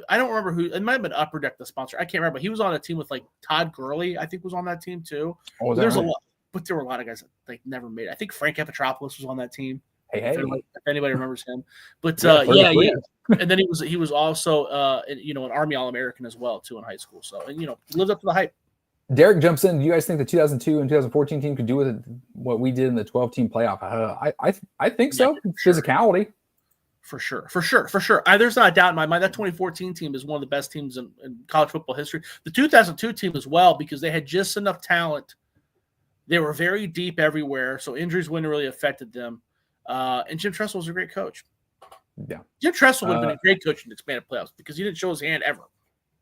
I don't remember who. It might have been Upper Deck, the sponsor. I can't remember. But he was on a team with Todd Gurley. I think was on that team too. Oh, there's a lot, but there were a lot of guys that never made it. I think Frank Epitropoulos was on that team. Hey. If anybody remembers him, but yeah. And then he was also an Army All-American as well too in high school. So lived up to the hype. Derek jumps in. Do you guys think the 2002 and 2014 team could do with what we did in the 12-team playoff? I think so. Sure. Physicality. For sure. There's not a doubt in my mind that 2014 team is one of the best teams in college football history. The 2002 team as well, because they had just enough talent. They were very deep everywhere, so injuries wouldn't really affected them. And Jim Tressel was a great coach. Yeah. Jim Tressel would have been a great coach in the expanded playoffs because he didn't show his hand ever.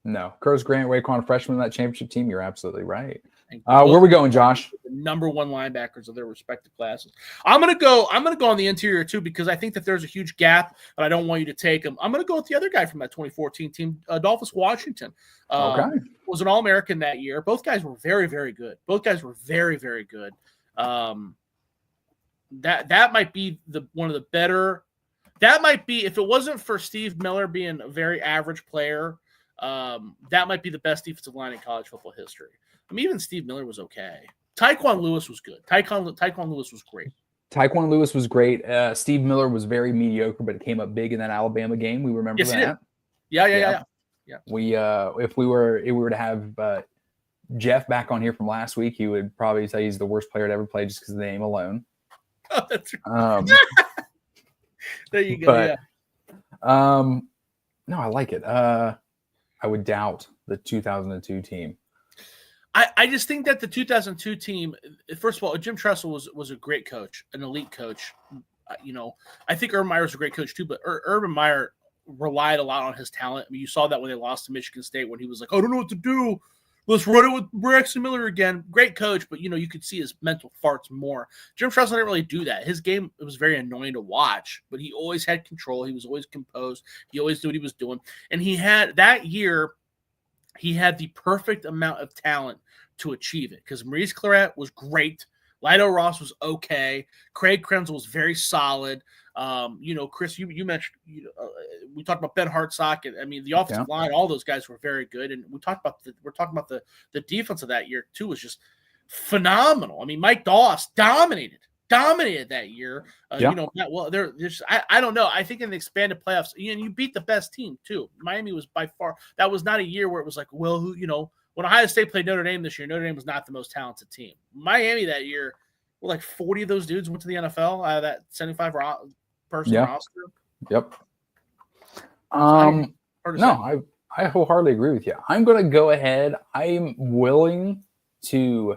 No. Curtis Grant, Waquan, freshman in that championship team. You're absolutely right. Where are we going, Josh? The number one linebackers of their respective classes. I'm gonna go on the interior too because I think that there's a huge gap, but I don't want you to take him. I'm gonna go with the other guy from that 2014 team, Adolphus Washington. Was an All-American that year. Both guys were very, very good. That might be one of the better. That might be, if it wasn't for Steve Miller being a very average player, that might be the best defensive line in college football history. I mean, even Steve Miller was okay. Tyquan Lewis was good. Tyquan Lewis was great. Tyquan Lewis was great. Steve Miller was very mediocre, but it came up big in that Alabama game. We remember that. Yeah. If we were to have Jeff back on here from last week, he would probably say he's the worst player to ever play just because of the name alone. Oh, that's right. There you go. No, I like it. I would doubt the 2002 team. I just think that the 2002 team, first of all, Jim Tressel was a great coach, an elite coach. I think Urban Meyer was a great coach too, but Urban Meyer relied a lot on his talent. I mean, you saw that when they lost to Michigan State when he was like, I don't know what to do. Let's run it with Braxton Miller again. Great coach, but, you could see his mental farts more. Jim Tressel didn't really do that. His game, it was very annoying to watch, but he always had control. He was always composed. He always knew what he was doing. And that year, he had the perfect amount of talent to achieve it because Maurice Claret was great. Lido Ross was okay. Craig Krenzel was very solid. Chris, you mentioned, we talked about Ben Hartsock, and I mean the offensive line, all those guys were very good, and we're talking about the defense of that year too was just phenomenal. I mean, Mike Doss dominated that year. I don't know. I think in the expanded playoffs, you beat the best team too. Miami was by far. That was not a year where it was like, well, when Ohio State played Notre Dame this year, Notre Dame was not the most talented team. Miami that year, like 40 of those dudes went to the NFL out of that 75 person roster. Yep. I wholeheartedly agree with you. I'm going to go ahead. I'm willing to.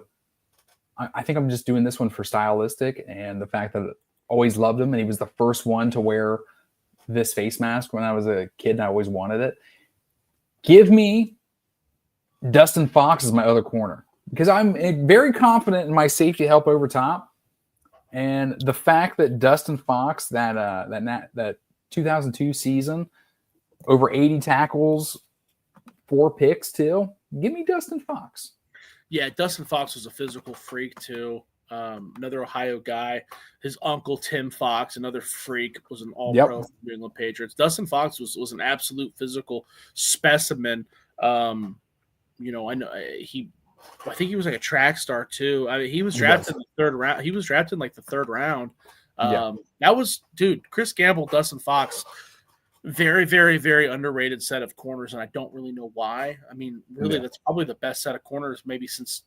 I think I'm just doing this one for stylistic and the fact that I always loved him, and he was the first one to wear this face mask when I was a kid, and I always wanted it. Give me Dustin Fox as my other corner because I'm very confident in my safety help over top, and the fact that Dustin Fox that 2002 season over 80 tackles, 4 picks too. Give me Dustin Fox. Yeah, Dustin Fox was a physical freak too. Another Ohio guy. His uncle Tim Fox, another freak, was an All-Pro for the New England Patriots. Dustin Fox was an absolute physical specimen. I think he was like a track star too. I mean, he was drafted in the third round. He was drafted in like the third round. That was, Chris Gamble, Dustin Fox, very, very, very underrated set of corners, and I don't really know why. I mean, really, that's probably the best set of corners maybe since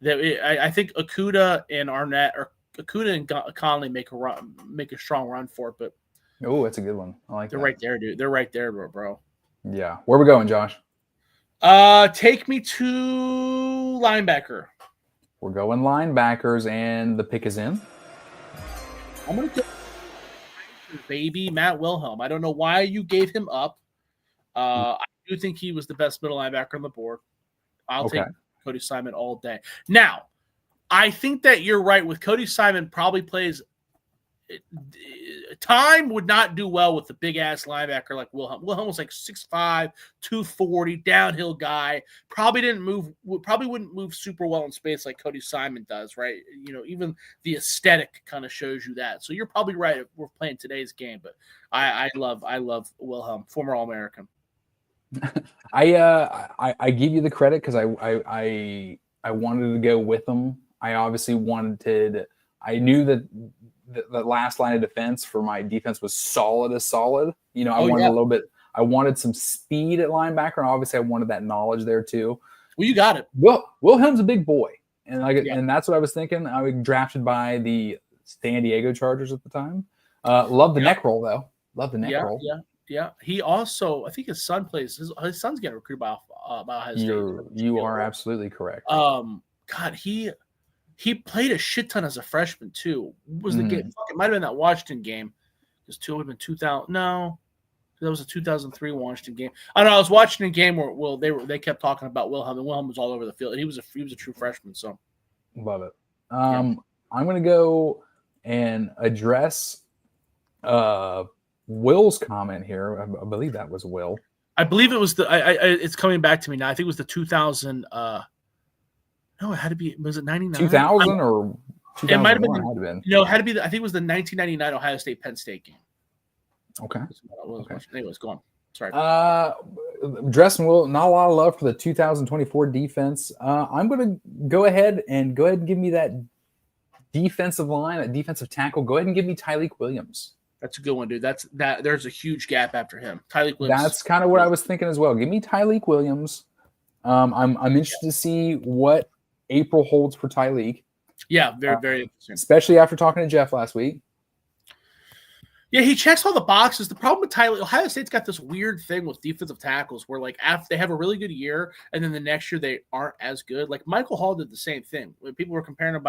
I think Okuda and Arnett, or Okuda and Conley make a strong run for it. But that's a good one. I like. They're right there, dude. They're right there, bro. Yeah, where we going, Josh? Take me to linebacker. We're going linebackers, and the pick is in. I'm gonna go baby Matt Wilhelm. I don't know why you gave him up. I do think he was the best middle linebacker on the board. I'll take Cody Simon all day. Now, I think that you're right with Cody Simon probably plays time would not do well with the big ass linebacker like Wilhelm. Wilhelm was like 6'5", 240, downhill guy. Probably wouldn't move super well in space like Cody Simon does, right? Even the aesthetic kind of shows you that. So you're probably right if we're playing today's game, but I love Wilhelm, former All-American. I give you the credit because I wanted to go with them. I obviously wanted. I knew that the last line of defense for my defense was solid as solid. I wanted a little bit. I wanted some speed at linebacker, and obviously I wanted that knowledge there too. Well, you got it. Wilhelm's a big boy, and Yeah. and that's what I was thinking. I was drafted by the San Diego Chargers at the time. Love the neck roll though. Love the neck roll. Yeah. He also, I think his son plays. His son's getting recruited by Ohio State. You are absolutely correct. God, he played a shit ton as a freshman too. Was the game? Fuck, it might have been that Washington game. Because it would have been 2000. No, that was a 2003 Washington game. I don't know. I was watching a game where they kept talking about Wilhelm, and Wilhelm was all over the field. And he was a true freshman. So love it. I'm going to go and address Will's comment here. I believe that was Will. I believe it was it's coming back to me now. I think it was the 2000. No, it had to be. Was it 99? 2000 or 2001? It might have been. No, it had to be. I think it was the 1999 Ohio State Penn State game. Okay. Anyways, go on. Sorry. Dressing Will, not a lot of love for the 2024 defense. I'm going to go ahead and give me that defensive line, that defensive tackle. Go ahead and give me Tyleik Williams. That's a good one, dude. There's a huge gap after him. Tyleik Williams. That's kind of what I was thinking as well. Give me Tyleik Williams. I'm interested to see what April holds for Tyleik. Yeah, very, very interesting. Especially after talking to Jeff last week. Yeah, he checks all the boxes. The problem with Tyleik, Ohio State's got this weird thing with defensive tackles where, like, after they have a really good year and then the next year they aren't as good. Like, Michael Hall did the same thing. When people were comparing him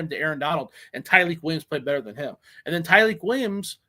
to Aaron Donald, and Tyleik Williams played better than him. And then Tyleik Williams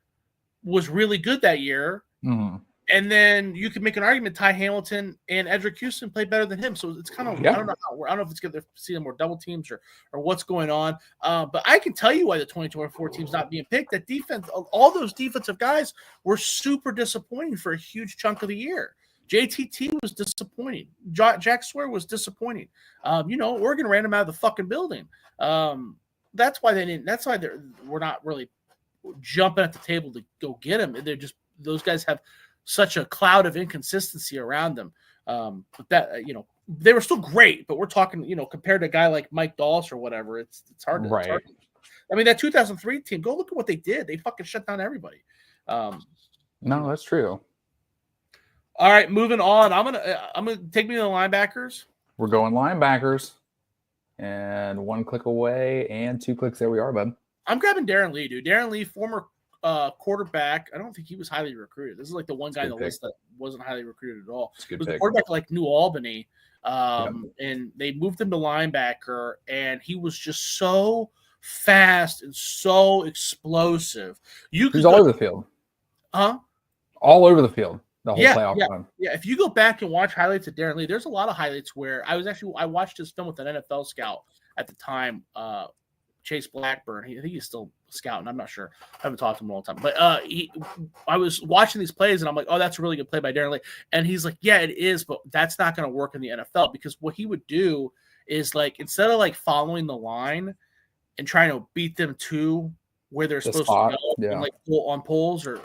was really good that year. Mm-hmm. And then you could make an argument Ty Hamilton and Edric Houston played better than him. So it's kind of I don't know if it's going to see them more double teams or what's going on. But I can tell you why the 2024 team's not being picked. That defense, all those defensive guys were super disappointing for a huge chunk of the year. JTT was disappointing. Jack Swear was disappointing. Oregon ran him out of the fucking building. That's why they didn't. That's why we're not really jumping at the table to go get him. They're just those guys have such a cloud of inconsistency around them. But that, they were still great, but we're talking, compared to a guy like Mike Dawes or whatever, it's hard to, right. I mean, that 2003 team, go look at what they did. They fucking shut down everybody. No, that's true. All right, moving on. I'm gonna take me to the linebackers. We're going linebackers, and 1 click away, and 2 clicks. There we are, bud. I'm grabbing Darren Lee, dude. Darren Lee, former quarterback. I don't think he was highly recruited. This is like the one guy on the list that wasn't highly recruited at all. It was a quarterback like New Albany, and they moved him to linebacker, and he was just so fast and so explosive. He's all over the field. Huh? All over the field. The whole playoff run. Yeah, if you go back and watch highlights of Darren Lee, there's a lot of highlights where I watched his film with an NFL scout at the time, Chase Blackburn. I think he's still scouting. I'm not sure. I haven't talked to him in a long time. But I was watching these plays, and I'm like, oh, that's a really good play by Darren Lee. And he's like, yeah, it is, but that's not going to work in the NFL, because what he would do is, like, instead of, like, following the line and trying to beat them to where they're supposed to go, and, like, pull on pulls or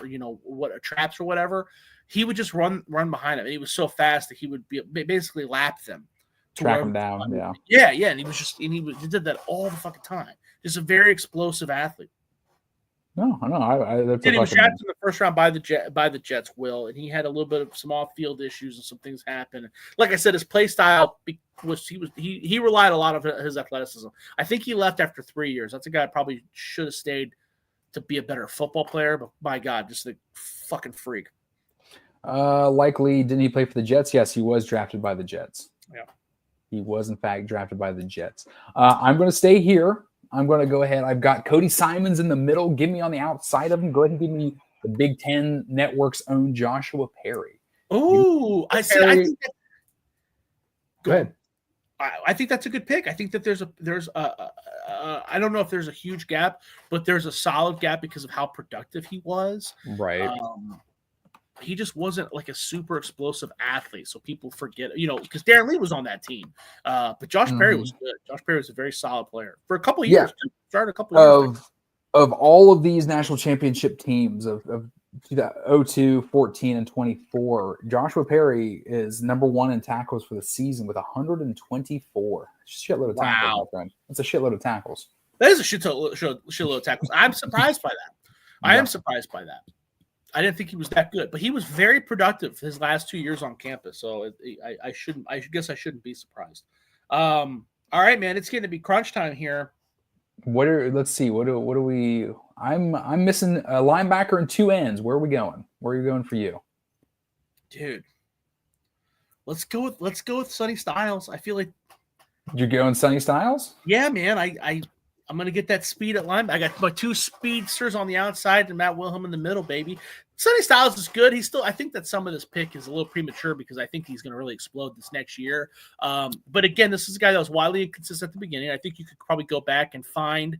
traps or whatever, he would just run behind him. And he was so fast that he would basically lap them. Track him down, yeah. And he did that all the fucking time. Just a very explosive athlete. No, I know. He was drafted in the first round by the Jets, Will, and he had a little bit of some off-field issues and some things happened. Like I said, his play style he relied a lot of his athleticism. I think he left after 3 years. That's a guy that probably should have stayed to be a better football player, but my God, just a fucking freak. Likely, didn't he play for the Jets? Yes, he was drafted by the Jets. Yeah. He was, in fact, drafted by the Jets. I'm going to stay here. I'm going to go ahead. I've got Cody Simons in the middle. Give me on the outside of him. Go ahead and give me the Big Ten Network's own Joshua Perry. Oh, I see. Go ahead. I think that's a good pick. I think that there's I don't know if there's a huge gap, but there's a solid gap because of how productive he was. Right. He just wasn't like a super explosive athlete, so people forget, because Darren Lee was on that team. But Josh Perry was good. Josh Perry was a very solid player for a couple of years. Started a couple of years. Of all of these national championship teams of 02, 14, and 24, Joshua Perry is number 1 in tackles for the season with 124. Shitload of tackles, my friend. That's a shitload of tackles. That is a shitload of tackles. I'm surprised by that. I am surprised by that. I didn't think he was that good, but he was very productive his last 2 years on campus. So I guess I shouldn't be surprised. All right, man, it's going to be crunch time here. Let's see. What do we? I'm missing a linebacker and 2 ends. Where are we going? Where are you going for you, dude? Let's go with Sonny Styles. I feel like you're going Sonny Styles. Yeah, man. I'm gonna get that speed at line. I got my 2 speedsters on the outside and Matt Wilhelm in the middle, baby. Sonny Styles is good. I think that some of this pick is a little premature because I think he's going to really explode this next year. But again, this is a guy that was wildly inconsistent at the beginning. I think you could probably go back and find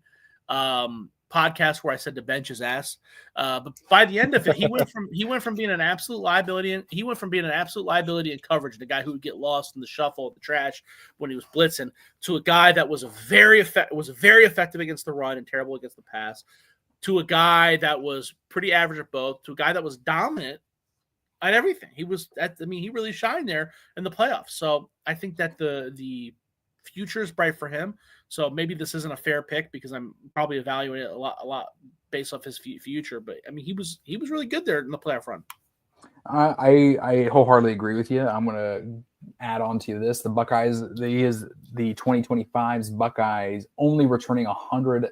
podcasts where I said to bench his ass. But by the end of it, he went from being an absolute liability, and he went from being an absolute liability in coverage, the guy who would get lost in the shuffle of the trash when he was blitzing, to a guy that was very effective against the run and terrible against the pass, to a guy that was pretty average at both, to a guy that was dominant at everything. He really shined there in the playoffs. So I think that the future is bright for him. So maybe this isn't a fair pick because I'm probably evaluating it a lot based off his future. But I mean, he was really good there in the playoff run. I wholeheartedly agree with you. I'm going to add on to this. The Buckeyes, he is the 2025's Buckeyes only returning 100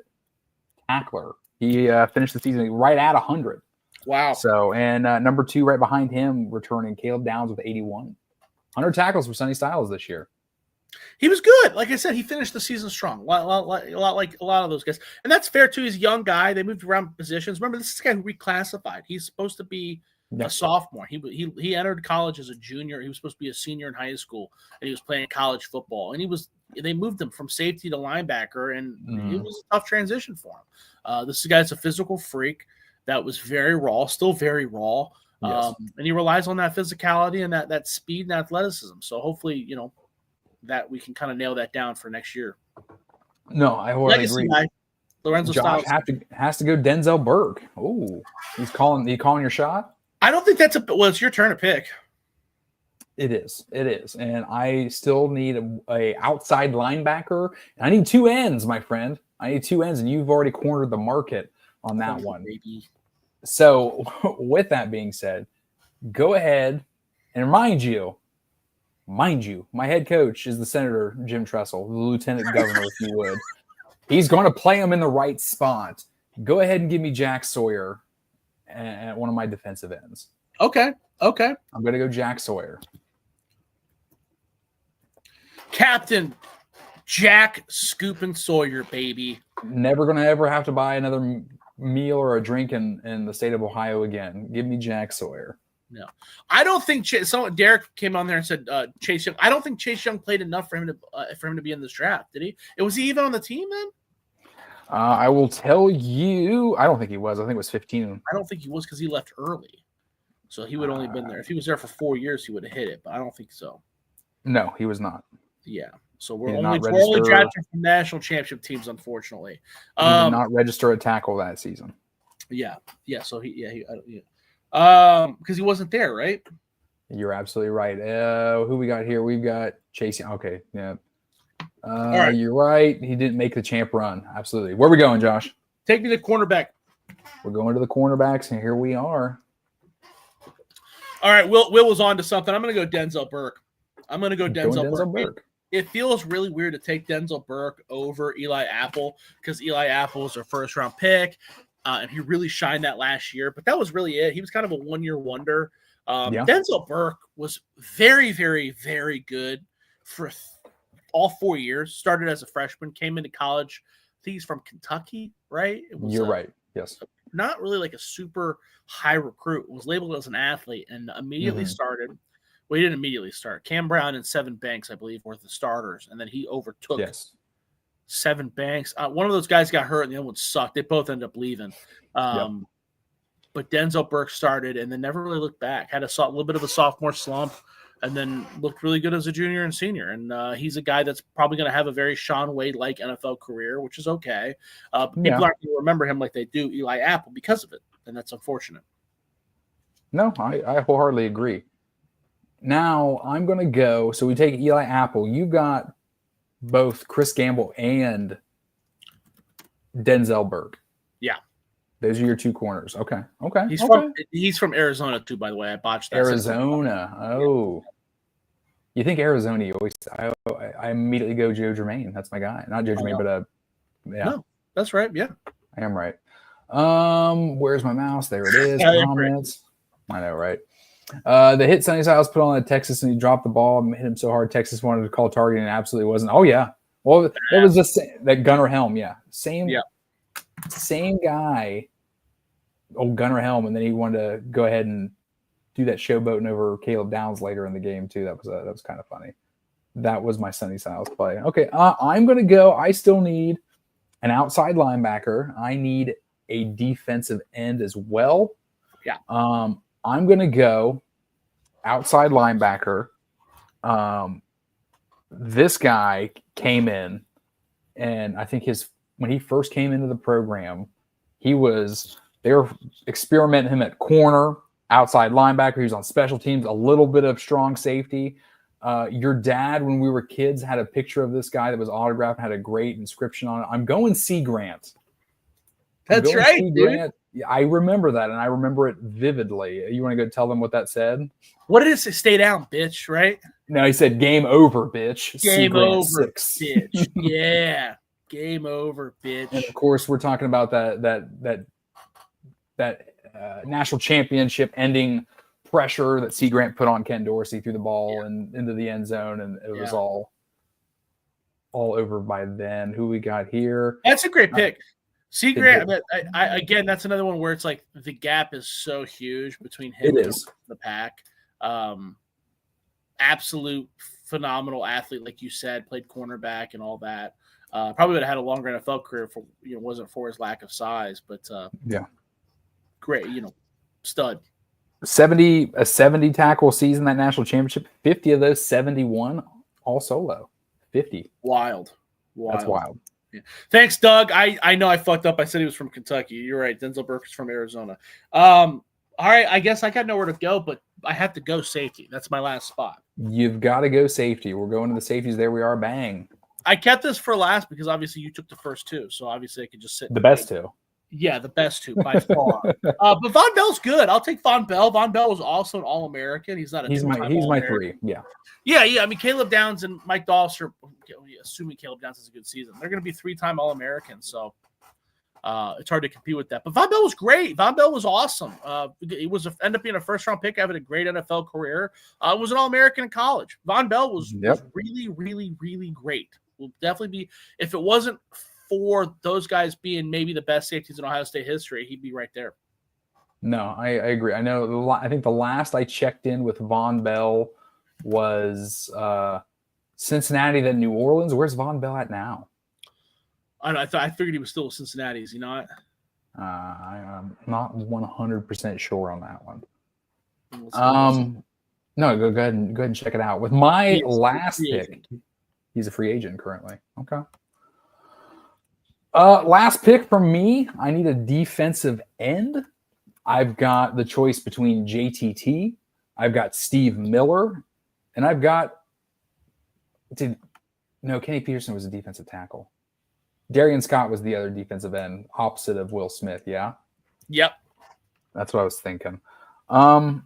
tackler. He finished the season right at 100. Wow. So, and number 2 right behind him returning, Caleb Downs with 81. 100 tackles for Sonny Styles this year. He was good. Like I said, he finished the season strong. A lot like a lot of those guys. And that's fair, too. He's a young guy. They moved around positions. Remember, this is a guy who reclassified. He's supposed to be a sophomore. He entered college as a junior. He was supposed to be a senior in high school, and he was playing college football. And they moved him from safety to linebacker, and it was a tough transition for him. This is a guy that's a physical freak that was very raw, still very raw. Yes. And he relies on that physicality and that speed and athleticism. So hopefully, that we can kind of nail that down for next year. No, I wholly agree. Guy, Lorenzo Josh Styles has to go Denzel Burke. Oh, he's calling your shot? I don't think it's your turn to pick. It is. And I still need a outside linebacker. I need 2 ends, my friend. I need 2 ends, and you've already cornered the market on that one. Baby. So with that being said, go ahead and mind you, my head coach is the Senator Jim Tressel, the Lieutenant Governor, if you would. He's going to play him in the right spot. Go ahead and give me Jack Sawyer at one of my defensive ends. Okay. I'm going to go Jack Sawyer. Captain Jack Scoopin' Sawyer, baby. Never going to ever have to buy another meal or a drink in the state of Ohio again. Give me Jack Sawyer. No, I don't think Derek came on there and said Chase Young. I don't think Chase Young played enough for him to be in this draft. Did he? Was he even on the team then? I will tell you. I don't think he was. I think it was 15. I don't think he was because he left early, so he would only been there. If he was there for 4 years, he would have hit it. But I don't think so. No, he was not. Yeah. So we're only drafting from national championship teams, unfortunately. He did not register a tackle that season. Yeah. So because he wasn't there, right? You're absolutely right. Who we got here? We've got Chase. Okay, yeah. Right. You're right. He didn't make the champ run. Absolutely. Where are we going, Josh? Take me to cornerback. We're going to the cornerbacks, and here we are. All right, Will was on to something. I'm going to go Denzel Burke. Denzel Burke. It feels really weird to take Denzel Burke over Eli Apple because Eli Apple is our first-round pick. And he really shined that last year, but that was really it. He was kind of a one-year wonder. Denzel Burke was very, very, very good for all 4 years. Started as a freshman, came into college. I think he's from Kentucky, right? You're right. Yes. Not really like a super high recruit. Was labeled as an athlete and immediately started. Well, he didn't immediately start. Cam Brown and Seven Banks, I believe, were the starters, and then he overtook. Yes. Seven Banks. One of those guys got hurt, and the other one sucked. They both ended up leaving. But Denzel Burke started and then never really looked back. Had a little bit of a sophomore slump, and then looked really good as a junior and senior. And he's a guy that's probably going to have a very Sean Wade-like NFL career, which is okay. But people aren't going to remember him like they do Eli Apple because of it, and that's unfortunate. No, I wholeheartedly agree. Now I'm going to go. So we take Eli Apple. You got both Chris Gamble and Denzel Burke. Yeah. Those are your two corners. Okay. Okay. He's from Arizona too, by the way. I botched that. Arizona. Oh. You think Arizona? You always. I immediately go Joe Germain. That's my guy. Not Joe Germain, but yeah. No, that's right. Yeah, I am right. Where's my mouse? There it is. Comments. I know, right? The hit Sonny Styles put on at Texas and he dropped the ball and hit him so hard Texas wanted to call targeting and absolutely wasn't. Oh yeah. Well, it was just that Gunnar Helm. Yeah, same guy. Old Gunnar Helm, and then he wanted to go ahead and do that showboating over Caleb Downs later in the game too. That was kind of funny. That was my Sonny Styles play. Okay, I'm gonna go. I still need an outside linebacker. I need a defensive end as well. Yeah. I'm gonna go outside linebacker. This guy came in, and I think when he first came into the program, they were experimenting him at corner, outside linebacker. He was on special teams, a little bit of strong safety. Your dad, when we were kids, had a picture of this guy that was autographed, had a great inscription on it. I'm going C. Grant. That's right, dude. I remember that, and I remember it vividly. You want to go tell them what that said? What did it say? Stay down, bitch, right? No, he said, game over, bitch. Game over, 6. Bitch. Yeah, game over, bitch. And, of course, we're talking about that national championship ending pressure that C. Grant put on Ken Dorsey through the ball and into the end zone, and it was all over by then. Who we got here? That's a great pick. C. Grant, I again, that's another one where it's like the gap is so huge between him and the pack. Absolute phenomenal athlete, like you said, played cornerback and all that. Probably would have had a longer NFL career if it wasn't for his lack of size, but great, stud. 70 tackle season, that national championship, 50 of those 71 all solo. 50. Wild. That's wild. Yeah. Thanks, Doug. I know I fucked up. I said he was from Kentucky. You're right. Denzel Burke is from Arizona. All right, I guess I got nowhere to go, but I have to go safety. That's my last spot. You've got to go safety. We're going to the safeties. There we are. Bang. I kept this for last because obviously you took the first two, so obviously I could just sit. The best two. Yeah, the best two by far. But Von Bell's good. I'll take Von Bell. Von Bell was also an All-American. He's not a He's my 3. Yeah. Yeah. I mean, Caleb Downs and Mike Doss are, assuming Caleb Downs has a good season, they're going to be 3-time All-Americans. So it's hard to compete with that. But Von Bell was great. Von Bell was awesome. It was ended up being a first-round pick, having a great NFL career. Was an All-American in college. Von Bell was really, really, really great. Will definitely be, if it wasn't for those guys being maybe the best safeties in Ohio State history, he'd be right there. No, I agree. I know. I think the last I checked in with Von Bell was Cincinnati, then New Orleans. Where's Von Bell at now? I figured he was still with Cincinnati. Is he not? I'm not 100% sure on that one. No, go ahead and check it out. With my last pick, he's a free agent currently. Okay. Last pick from me, I need a defensive end. I've got the choice between JTT, I've got Steve Miller, and I've got Kenny Peterson was a defensive tackle. Darian Scott was the other defensive end, opposite of Will Smith, yeah? Yep. That's what I was thinking. I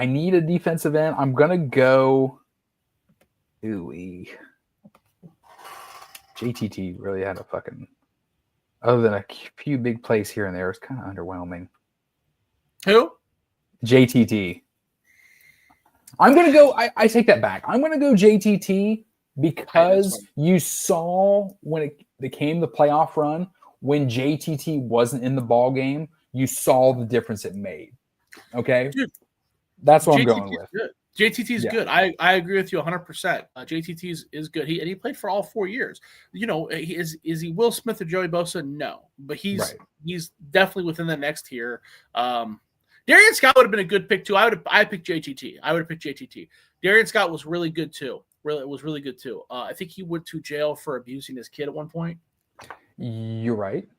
need a defensive end, I'm going to go JTT really had a fucking, other than a few big plays here and there, it's kind of underwhelming. Who? JTT. I'm going to go, I take that back. I'm going to go JTT because you saw when it became the playoff run, when JTT wasn't in the ball game, you saw the difference it made. Okay? Dude, that's what I'm going with. Good. JTT is good. I agree with you 100%. JTT is good. He played for all 4 years. Is he Will Smith or Joey Bosa? No, but he's definitely within the next tier. Darian Scott would have been a good pick too. I picked JTT. I would have picked JTT. Darian Scott was really good too. Really good too. I think he went to jail for abusing his kid at one point. You're right.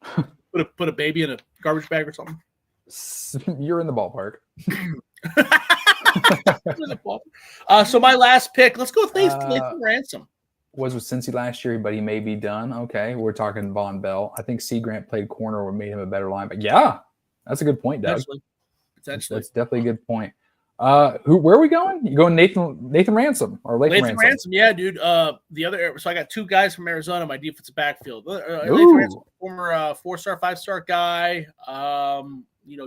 Put a baby in a garbage bag or something. You're in the ballpark. So my last pick, let's go with Lathan Ransom. was with Cincy last year, but he may be done. Okay, we're talking Von Bell. I think C. Grant played corner would made him a better linebacker. Yeah, that's a good point, Doug. Potentially. That's definitely a good point. Where are we going? You going Nathan Ransom or Lathan Ransom? Yeah, dude. The other, so I got two guys from Arizona, my defensive backfield. Lathan Ransom, former 4-star, 5-star guy.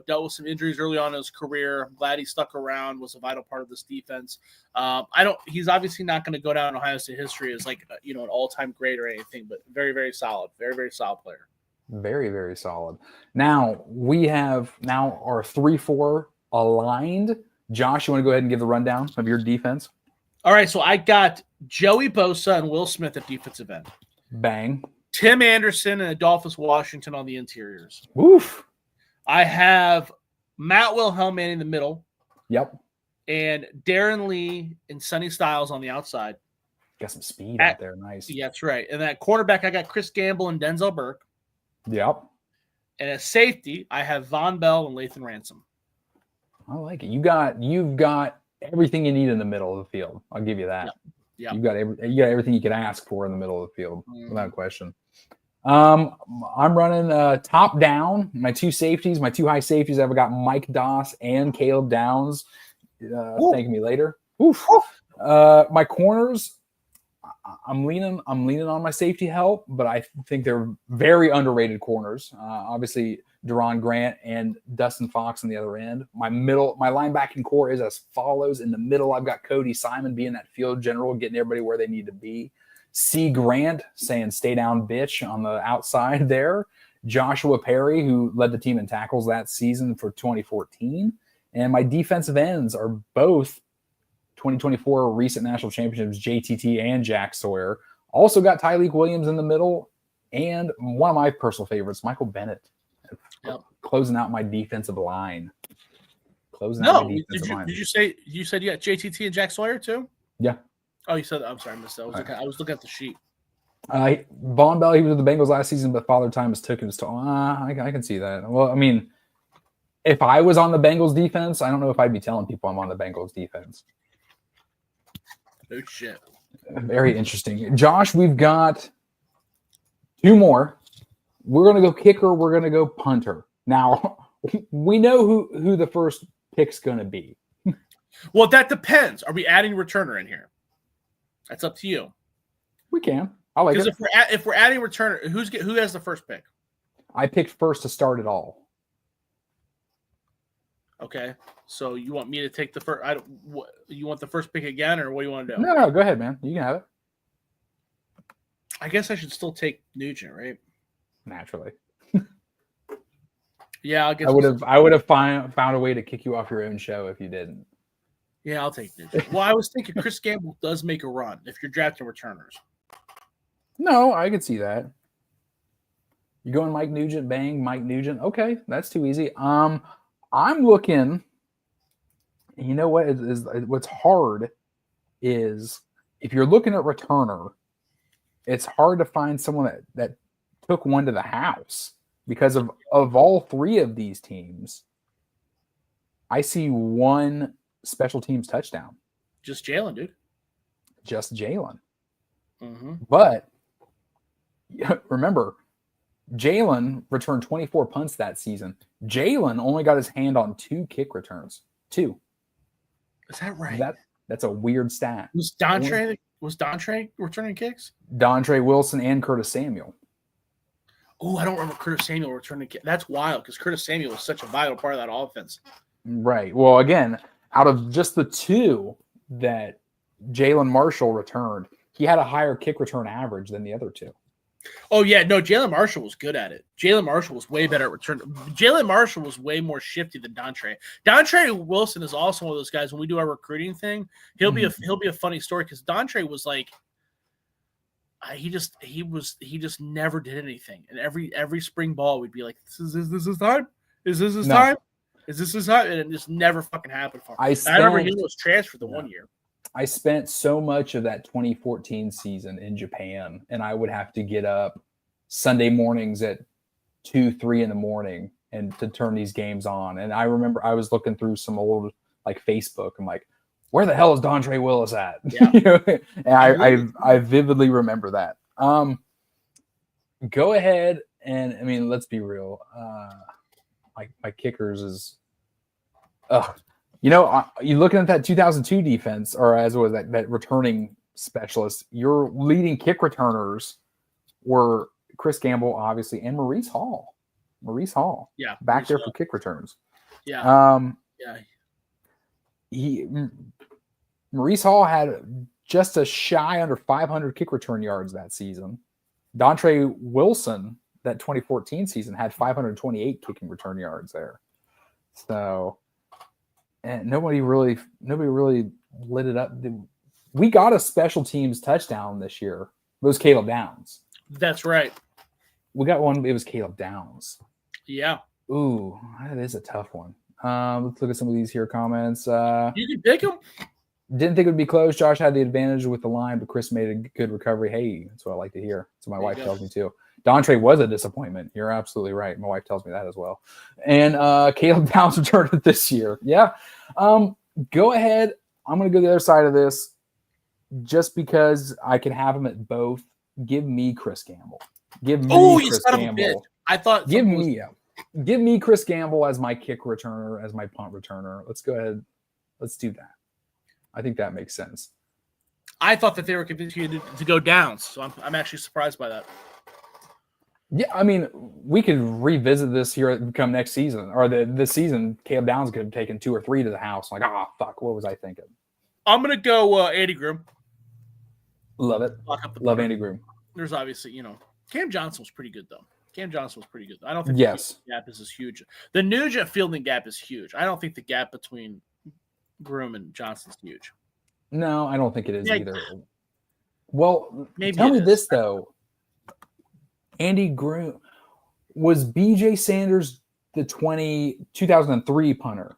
Dealt with some injuries early on in his career. I'm glad he stuck around, was a vital part of this defense. He's obviously not going to go down in Ohio State history as like, an all-time great or anything, but very, very solid. Very, very solid player. Very, very solid. Now we have our 3-4 aligned. Josh, you want to go ahead and give the rundown of your defense? All right, so I got Joey Bosa and Will Smith at defensive end. Bang. Tim Anderson and Adolphus Washington on the interiors. Woof. I have Matt Wilhelm in the middle. Yep. And Darren Lee and Sonny Styles on the outside. Got some speed out there. Nice. Yeah, that's right. And that cornerback, I got Chris Gamble and Denzel Burke. Yep. And at safety, I have Von Bell and Lathan Ransom. I like it. You've got everything you need in the middle of the field. I'll give you that. Yep. You got everything you could ask for in the middle of the field, without question. I'm running top down. My two high safeties. I've got Mike Doss and Caleb Downs. Thank me later. Oof. My corners, I'm leaning on my safety help, but I think they're very underrated corners. Obviously, Deron Grant and Dustin Fox on the other end. My linebacking core is as follows. In the middle, I've got Cody Simon being that field general, getting everybody where they need to be. C. Grant saying stay down, bitch, on the outside there. Joshua Perry, who led the team in tackles that season for 2014. And my defensive ends are both 2024 recent national championships, JTT and Jack Sawyer. Also got Tyleek Williams in the middle. And one of my personal favorites, Michael Bennett, closing out my defensive line. Did you say you got JTT and Jack Sawyer too? Yeah. Oh, you said, I'm sorry, I missed that. I was looking at the sheet. Von Bell, he was with the Bengals last season, but Father Time has took him. I can see that. Well, I mean, if I was on the Bengals defense, I don't know if I'd be telling people I'm on the Bengals defense. Oh, shit. Very interesting. Josh, we've got two more. We're going to go kicker. We're going to go punter. Now, we know who the first pick's going to be. Well, that depends. Are we adding returner in here? That's up to you. We can. I like it. Because if we're adding returner, who has the first pick? I picked first to start it all. Okay, so you want me to take the first? You want the first pick again, or what do you want to do? No, go ahead, man. You can have it. I guess I should still take Nugent, right? Naturally. Yeah, I guess I would have found a way to kick you off your own show if you didn't. Yeah, I'll take Nugent. Well, I was thinking Chris Gamble does make a run if you're drafting returners. No, I could see that. You going Mike Nugent, bang, Mike Nugent. Okay, that's too easy. I'm looking. You know what is what's hard is if you're looking at returner, it's hard to find someone that took one to the house because of all three of these teams. I see one special teams touchdown. Just Jalen, dude. Just Jalen. Mm-hmm. But remember, Jalen returned 24 punts that season. Jalen only got his hand on 2 kick returns. 2. Is that right? That's a weird stat. Was Dontre returning kicks? Dontre Wilson and Curtis Samuel. Oh, I don't remember Curtis Samuel returning kicks. That's wild because Curtis Samuel was such a vital part of that offense. Right. Well, again, out of just the 2 that Jalen Marshall returned, he had a higher kick return average than the other 2. Oh, yeah. No, Jalen Marshall was good at it. Jalen Marshall was way better at return. Jalen Marshall was way more shifty than Dontre. Dontre Wilson is also one of those guys, when we do our recruiting thing, he'll be a funny story because Dontre was like, he just never did anything. And every spring ball we'd be like, is this his time? Is this his time? Is this his time? And it just never fucking happened for him. I remember he was transferred the 1 year. I spent so much of that 2014 season in Japan, and I would have to get up Sunday mornings at 2-3 in the morning and to turn these games on. And I remember I was looking through some old like Facebook. I'm like, where the hell is Dontre Willis at? Yeah. And I vividly remember that. Go ahead and I mean, let's be real. My kickers is, you're looking at that 2002 defense, or as was that returning specialist. Your leading kick returners were Chris Gamble, obviously, and Maurice Hall. Yeah, back there for kick returns. Yeah. Maurice Hall had just a shy under 500 kick return yards that season. Dontre Wilson, that 2014 season, had 528 kicking return yards there. So, and nobody really lit it up. We got a special teams touchdown this year. It was Caleb Downs. That's right. We got one. It was Caleb Downs. Yeah. Ooh, that is a tough one. Let's look at some of these here comments. You can pick them. Didn't think it would be close. Josh had the advantage with the line, but Chris made a good recovery. Hey, that's what I like to hear. That's what my wife tells me too. Dontre was a disappointment. You're absolutely right. My wife tells me that as well. And Caleb Downs returned it this year. Yeah. Go ahead. I'm going to go the other side of this just because I can have him at both. Give me Chris Gamble. Give me Chris Gamble. I thought give me Chris Gamble as my kick returner, as my punt returner. Let's go ahead. Let's do that. I think that makes sense. I thought that they were continuing to go down, so I'm actually surprised by that. Yeah, I mean, we could revisit this here come next season, or this season. Caleb Downs could have taken 2 or 3 to the house. Like, fuck, what was I thinking? I'm gonna go Andy Groom. Love it. Love Andy Groom. There's obviously, Cam Johnson was pretty good though. I don't think the gap is as huge. The Nugent fielding gap is huge. I don't think the gap between Groom and Johnson's huge. No, I don't think it is either. Well, maybe tell me this though. Andy Groom, was BJ Sanders the 2003 punter?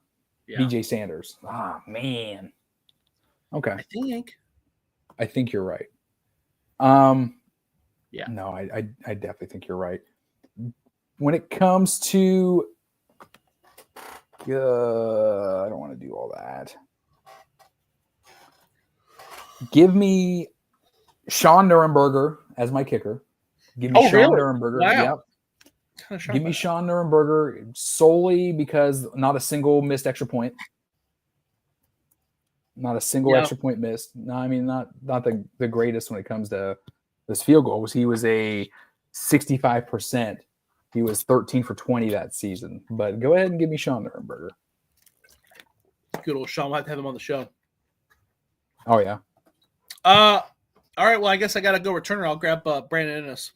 Yeah. BJ Sanders. Ah, man. Okay. I think you're right. Yeah. No, I definitely think you're right. When it comes to I don't want to do all that. Give me Sean Nurenberger as my kicker. Give me Sean Nurenberger. Wow. Yep. Give me Sean Nurenberger solely because not a single missed extra point. Not a single extra point missed. No, I mean not the greatest when it comes to this field goals. He was a 65%. He was 13 for 20 that season. But go ahead and give me Sean Nurenberger. Good old Sean. We'll have to have him on the show. Oh yeah. All right. Well, I guess I got to go returner. I'll grab Brandon Ennis.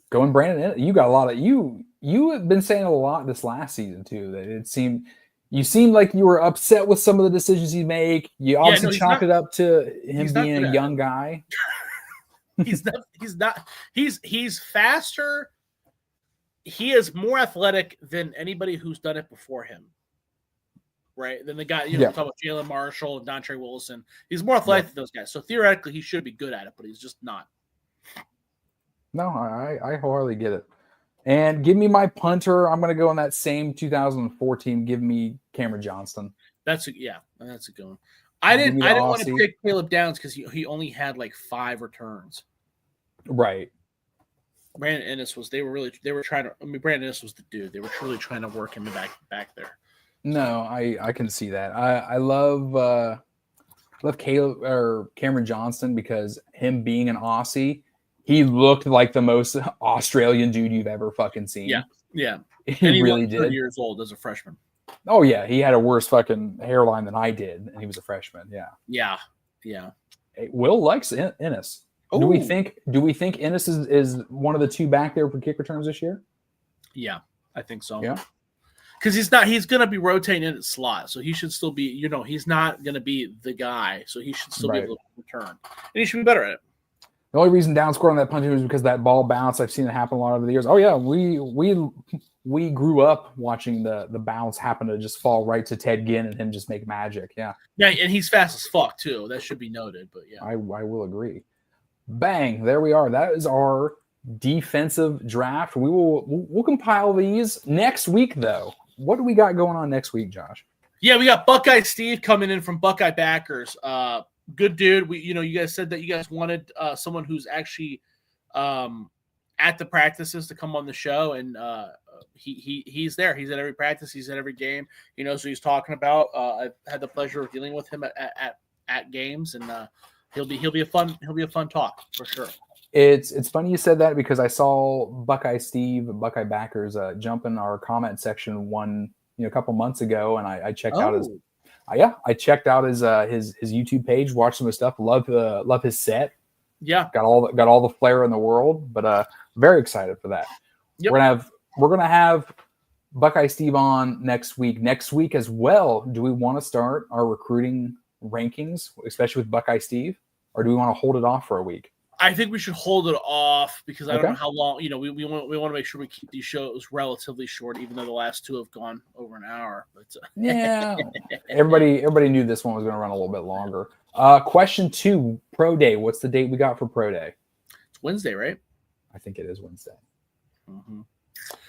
Going Brandon Ennis. You got a lot of you have been saying a lot this last season too. That you seemed like you were upset with some of the decisions he make. You obviously chalk it up to him being a young guy. He's not. He's faster. He is more athletic than anybody who's done it before him. Right? Then the guy, we're talking about Jalen Marshall and Dontre Wilson. He's more athletic than those guys. So theoretically, he should be good at it, but he's just not. No, I wholly get it. And give me my punter. I'm going to go in that same 2014. Give me Cameron Johnston. That's a good one. I didn't want to pick Caleb Downs because he only had like 5 returns. Right. Brandon Ennis Brandon Ennis was the dude. They were truly trying to work him back there. No, I can see that. I love Caleb or Cameron Johnston because him being an Aussie, he looked like the most Australian dude you've ever fucking seen. Yeah. He really did. 30 years old as a freshman. Oh yeah, he had a worse fucking hairline than I did, and he was a freshman. Yeah. Hey, Will likes Ennis. Ooh. Do we think Ennis is one of the 2 back there for kick returns this year? Yeah, I think so. Yeah. Because he's going to be rotating in at slot. So he should still be, he's not going to be the guy. So he should still be able to return. And he should be better at it. The only reason Down scored on that punch was because that ball bounced. I've seen it happen a lot over the years. Oh, yeah. We grew up watching the bounce happen to just fall right to Ted Ginn and him just make magic. Yeah. Yeah, and he's fast as fuck, too. That should be noted. But, yeah. I will agree. Bang. There we are. That is our defensive draft. We'll compile these next week, though. What do we got going on next week, Josh? Yeah, we got Buckeye Steve coming in from Buckeye Backers. Good dude. You guys said that you guys wanted someone who's actually at the practices to come on the show, and he's there. He's at every practice. He's at every game. He knows what he's talking about. I've had the pleasure of dealing with him at games, and he'll be a fun talk for sure. It's funny you said that because I saw Buckeye Steve, Buckeye Backers, jump in our comment section a couple months ago, and I checked out his YouTube page, watched some of his stuff. Love his set. Yeah, got all the flair in the world, but very excited for that. Yep. We're gonna have Buckeye Steve on next week. Next week as well. Do we want to start our recruiting rankings, especially with Buckeye Steve, or do we want to hold it off for a week? I think we should hold it off because I don't know how long. We want to make sure we keep these shows relatively short, even though the last two have gone over an hour. But yeah, everybody knew this one was going to run a little bit longer. Question 2: Pro Day. What's the date we got for Pro Day? It's Wednesday, right? I think it is Wednesday. Mm-hmm.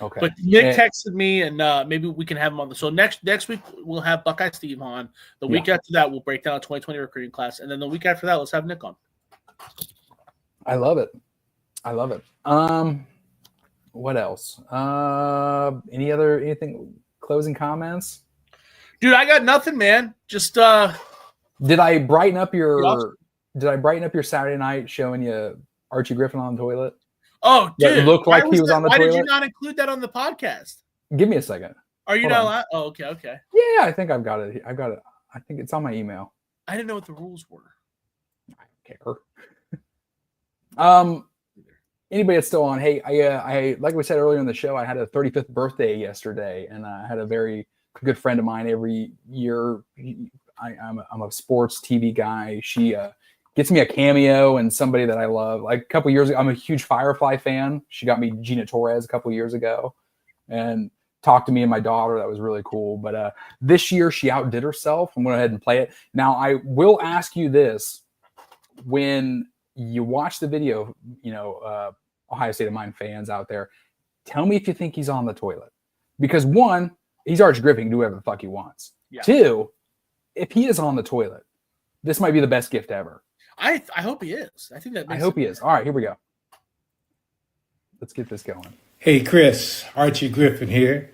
Okay. But Nick texted me, and maybe we can have him on the. So next week we'll have Buckeye Steve on. The week after that we'll break down a 2020 recruiting class, and then the week after that let's have Nick on. I love it. What else? Anything closing comments? Dude, I got nothing, man. Just Did I brighten up your Saturday night showing you Archie Griffin on the toilet? Oh, dude. It looked like he was on the toilet. Why did you not include that on the podcast? Give me a second. Are you not? Oh, okay. Yeah, I think I've got it. I think it's on my email. I didn't know what the rules were. I don't care. Anybody that's still on, hey, I like we said earlier in the show, I had a 35th birthday yesterday, and I had a very good friend of mine every year. I'm a sports TV guy. She gets me a cameo and somebody that I love. Like a couple years ago, I'm a huge Firefly fan. She got me Gina Torres a couple years ago and talked to me and my daughter. That was really cool. But this year she outdid herself. I'm going to go ahead and play it. Now, I will ask you this. When you watch the video, Ohio State of Mind fans out there, tell me if you think he's on the toilet. Because one, he's Archie Griffin, he can do whatever the fuck he wants. Yeah. Two, if he is on the toilet, this might be the best gift ever. I hope he is. I hope he is. All right, here we go. Let's get this going. Hey, Chris, Archie Griffin here.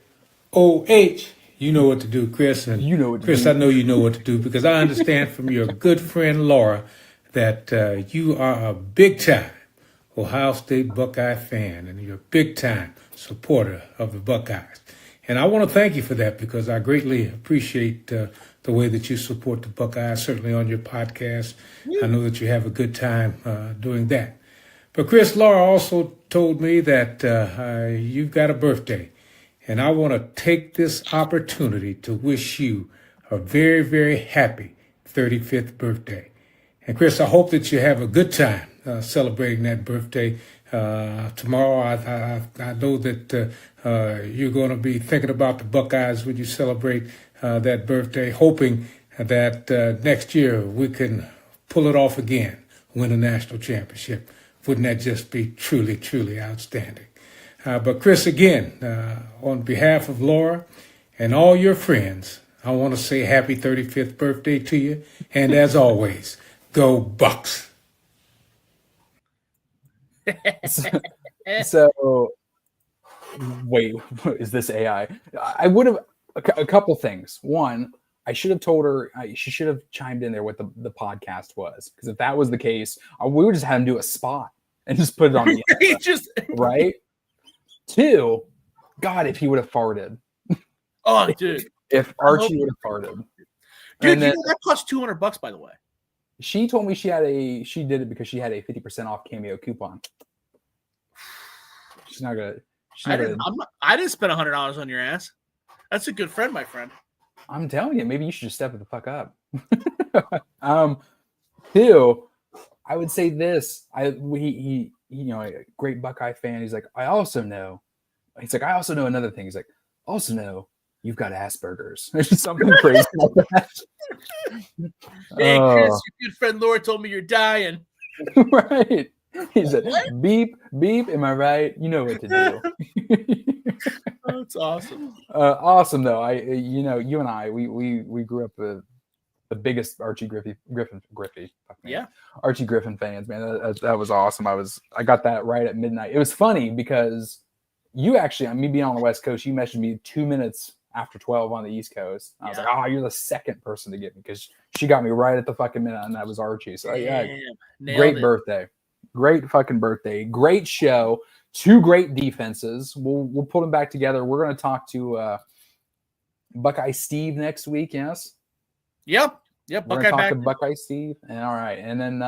OH, you know what to do, Chris. And you know what to Chris, do. I know you know what to do because I understand from your good friend Laura that you are a big-time Ohio State Buckeye fan and you're a big-time supporter of the Buckeyes. And I want to thank you for that because I greatly appreciate the way that you support the Buckeyes, certainly on your podcast. I know that you have a good time doing that. But Chris, Laura also told me that you've got a birthday. And I want to take this opportunity to wish you a very, very happy 35th birthday. And Chris, I hope that you have a good time celebrating that birthday. Tomorrow, I know that you're going to be thinking about the Buckeyes when you celebrate that birthday, hoping that next year we can pull it off again, win a national championship. Wouldn't that just be truly, truly outstanding? But Chris, again, on behalf of Laura and all your friends, I want to say happy 35th birthday to you. And as always, go Bucks. So, wait, is this AI? I would have a couple things. One, I should have told her she should have chimed in there what the podcast was, because if that was the case, we would just have him do a spot and just put it on the end, right? Two, God, if he would have farted. Oh, dude! If Archie would have farted, dude, that cost $200, by the way. She told me she did it because she had a 50% off Cameo coupon. I didn't spend $100 on your ass. That's a good friend, my friend. I'm telling you, maybe you should just step it the fuck up. Two, I would say this. He a great Buckeye fan. He's like, I also know another thing. He's like, also know you've got Asperger's. There's just something crazy like that. Hey, Chris, your good friend Laura told me you're dying. Right. He said, beep, beep. Am I right? You know what to do. That's awesome. Awesome though. You and I, we grew up the biggest Archie Griffin, fuck me. Yeah. Archie Griffin fans, man. That was awesome. I got that right at midnight. It was funny because you actually, me being on the West Coast, you messaged me 2 minutes after 12 on the East Coast. I was like, oh, you're the second person to get me because she got me right at the fucking minute, and that was Archie. So yeah, great birthday. Great fucking birthday. Great show. 2 great defenses. We'll put them back together. We're going to talk to Buckeye Steve next week, yes? Yep. We're Buckeye going to talk back. to Buckeye Steve. And, all right. And then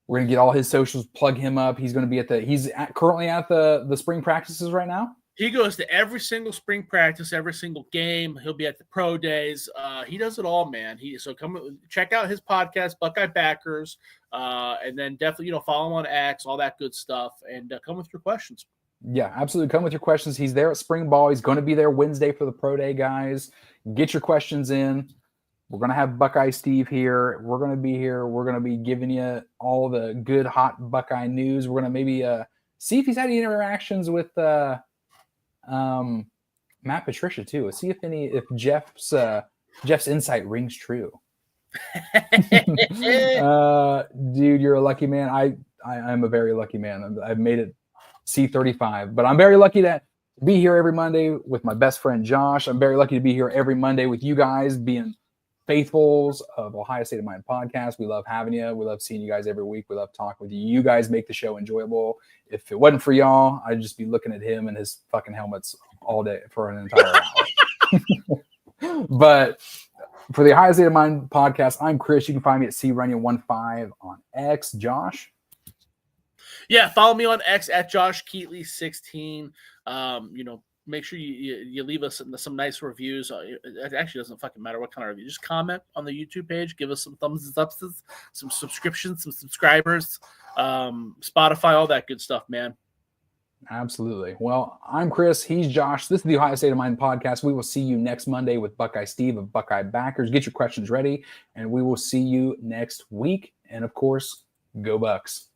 we're going to get all his socials, plug him up. He's going to be currently at the spring practices right now. He goes to every single spring practice, every single game. He'll be at the pro days. He does it all, man. So come check out his podcast, Buckeye Backers, and then definitely follow him on X, all that good stuff, and come with your questions. Yeah, absolutely. Come with your questions. He's there at spring ball. He's going to be there Wednesday for the pro day, guys. Get your questions in. We're going to have Buckeye Steve here. We're going to be here. We're going to be giving you all the good, hot Buckeye news. We're going to maybe see if he's had any interactions with Matt Patricia too. See if Jeff's insight rings true. Dude, you're a lucky man. I'm a very lucky man. I've made it C35, but I'm very lucky to be here every Monday with my best friend Josh. I'm very lucky to be here every Monday with you guys, being faithfuls of Ohio State of Mind podcast. We love having you. We love seeing you guys every week. We love talking with you. You guys make the show enjoyable. If it wasn't for y'all, I'd just be looking at him and his fucking helmets all day for an entire hour. But for the Ohio State of Mind podcast, I'm Chris. You can find me at CRunyon15 on X. Josh? Yeah, follow me on X at Josh Keatley 16. Make sure you leave us some nice reviews. It actually doesn't fucking matter what kind of review. Just comment on the YouTube page. Give us some thumbs ups, some subscriptions, some subscribers, Spotify, all that good stuff, man. Absolutely. Well, I'm Chris. He's Josh. This is the Ohio State of Mind podcast. We will see you next Monday with Buckeye Steve of Buckeye Backers. Get your questions ready, and we will see you next week. And, of course, go Bucks.